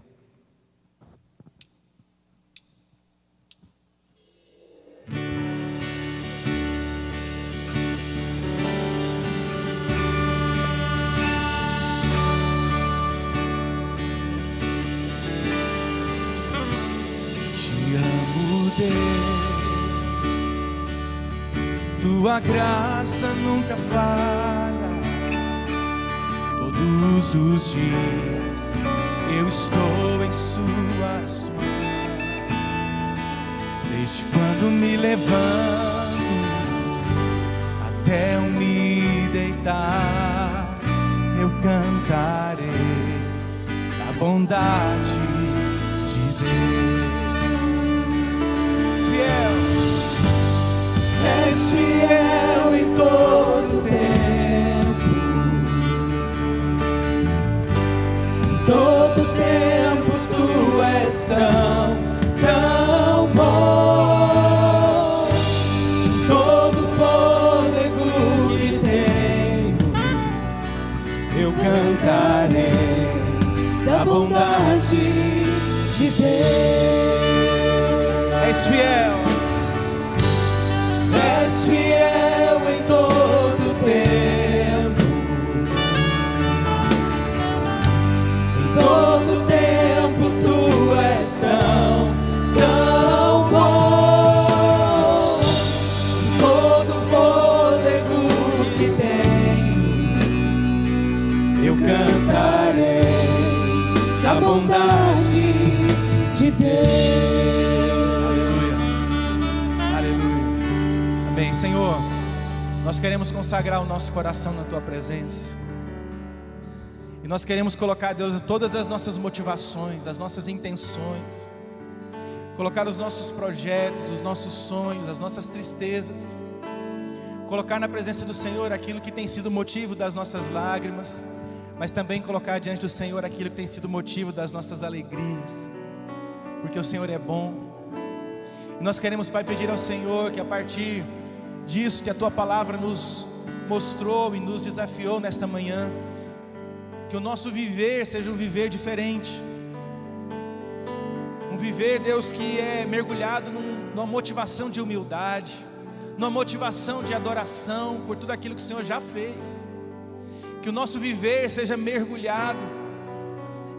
Tua graça nunca falha, Todos os dias eu estou em suas mãos. Desde quando me levanto até eu me deitar, eu cantarei a bondade de Deus. Fiel, és fiel em todo tempo. Em todo tempo tu és tão bom. Todo fôlego que tenho, eu cantarei da bondade de Deus. És fiel, és fiel em todo tempo. Em todo tempo tu és tão bom. Todo fôlego que tenho, eu cantarei da bondade de Deus. Aleluia, aleluia. Amém. Senhor, nós queremos consagrar o nosso coração na Tua presença. E nós queremos colocar, Deus, todas as nossas motivações, as nossas intenções, colocar os nossos projetos, os nossos sonhos, as nossas tristezas, colocar na presença do Senhor aquilo que tem sido motivo das nossas lágrimas, mas também colocar diante do Senhor aquilo que tem sido motivo das nossas alegrias, porque o Senhor é bom. E nós queremos, Pai, pedir ao Senhor que a partir disso que a Tua palavra nos mostrou e nos desafiou nesta manhã, que o nosso viver seja um viver diferente, um viver, Deus, que é mergulhado numa motivação de humildade, numa motivação de adoração por tudo aquilo que o Senhor já fez. Que o nosso viver seja mergulhado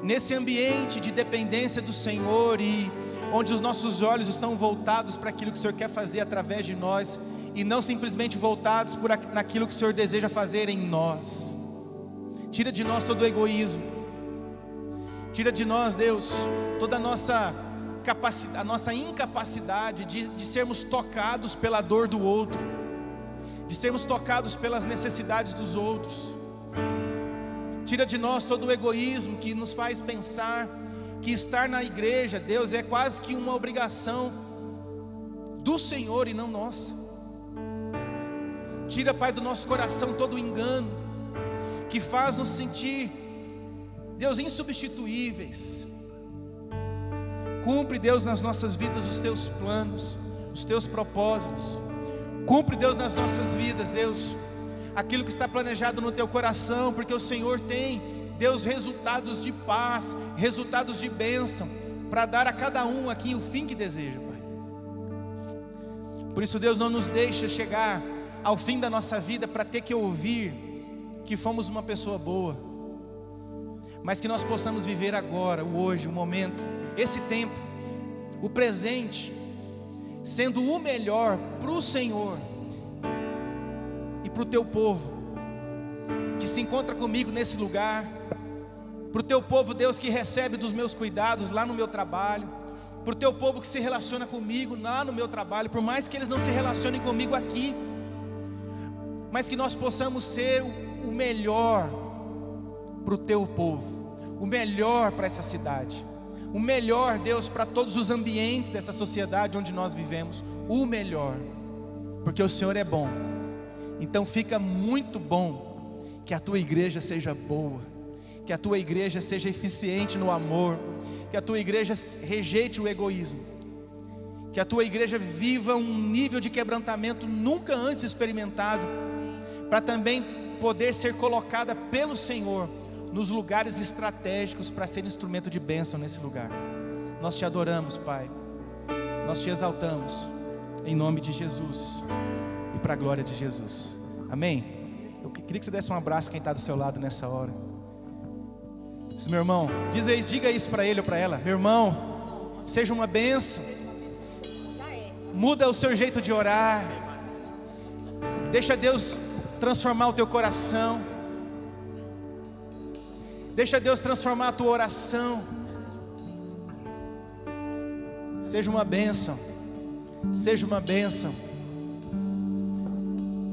nesse ambiente de dependência do Senhor, e onde os nossos olhos estão voltados para aquilo que o Senhor quer fazer através de nós, e não simplesmente voltados naquilo que o Senhor deseja fazer em nós. Tira de nós todo o egoísmo, tira de nós, Deus, toda a nossa incapacidade de sermos tocados pela dor do outro, de sermos tocados pelas necessidades dos outros. Tira de nós todo o egoísmo que nos faz pensar que estar na igreja, Deus, é quase que uma obrigação do Senhor e não nossa. Tira, Pai, do nosso coração todo o engano que faz nos sentir, Deus, insubstituíveis. Cumpre, Deus, nas nossas vidas os Teus planos, os Teus propósitos. Cumpre, Deus, nas nossas vidas, Deus, aquilo que está planejado no Teu coração, porque o Senhor tem, Deus, resultados de paz, resultados de bênção, para dar a cada um aqui o fim que deseja, Pai. Por isso, Deus, não nos deixa chegar ao fim da nossa vida para ter que ouvir que fomos uma pessoa boa, mas que nós possamos viver agora, o hoje, o momento, esse tempo, o presente, sendo o melhor para o Senhor e para o Teu povo que se encontra comigo nesse lugar, para o Teu povo, Deus, que recebe dos meus cuidados lá no meu trabalho, para o Teu povo que se relaciona comigo lá no meu trabalho, por mais que eles não se relacionem comigo aqui, mas que nós possamos ser o melhor para o Teu povo, o melhor para essa cidade, o melhor, Deus, para todos os ambientes dessa sociedade onde nós vivemos, o melhor, porque o Senhor é bom. Então fica muito bom que a Tua igreja seja boa, que a Tua igreja seja eficiente no amor, que a Tua igreja rejeite o egoísmo, que a Tua igreja viva um nível de quebrantamento nunca antes experimentado, para também poder ser colocada pelo Senhor nos lugares estratégicos para ser instrumento de bênção nesse lugar. Nós Te adoramos, Pai, nós Te exaltamos, em nome de Jesus e para a glória de Jesus, amém? Eu queria que você desse um abraço a quem está do seu lado nessa hora. Meu irmão, diga isso para ele ou para ela: meu irmão, seja uma bênção, muda o seu jeito de orar, deixa Deus transformar o teu coração. Deixa Deus transformar a tua oração. Seja uma bênção. Seja uma bênção.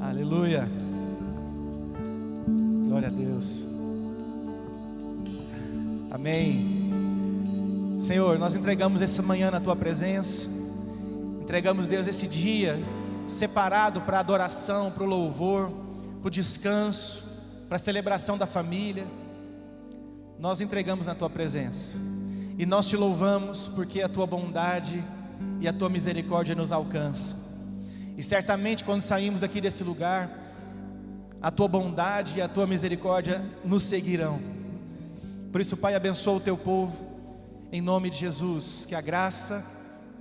Aleluia. Glória a Deus. Amém. Senhor, nós entregamos essa manhã na tua presença. Entregamos, Deus, esse dia separado para adoração, para o louvor, para o descanso, para a celebração da família. Nós entregamos na tua presença. E nós te louvamos porque a tua bondade e a tua misericórdia nos alcançam. E certamente quando saímos aqui desse lugar, a tua bondade e a tua misericórdia nos seguirão. Por isso, Pai, abençoa o teu povo, em nome de Jesus. Que a graça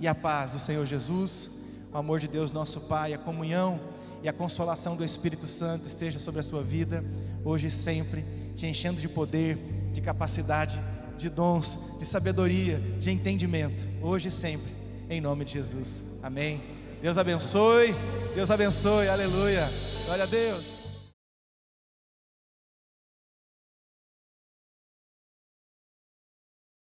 e a paz do Senhor Jesus, o amor de Deus nosso Pai, a comunhão e a consolação do Espírito Santo esteja sobre a sua vida, hoje e sempre, te enchendo de poder, de capacidade, de dons, de sabedoria, de entendimento, hoje e sempre, em nome de Jesus, amém. Deus abençoe, aleluia, glória a Deus.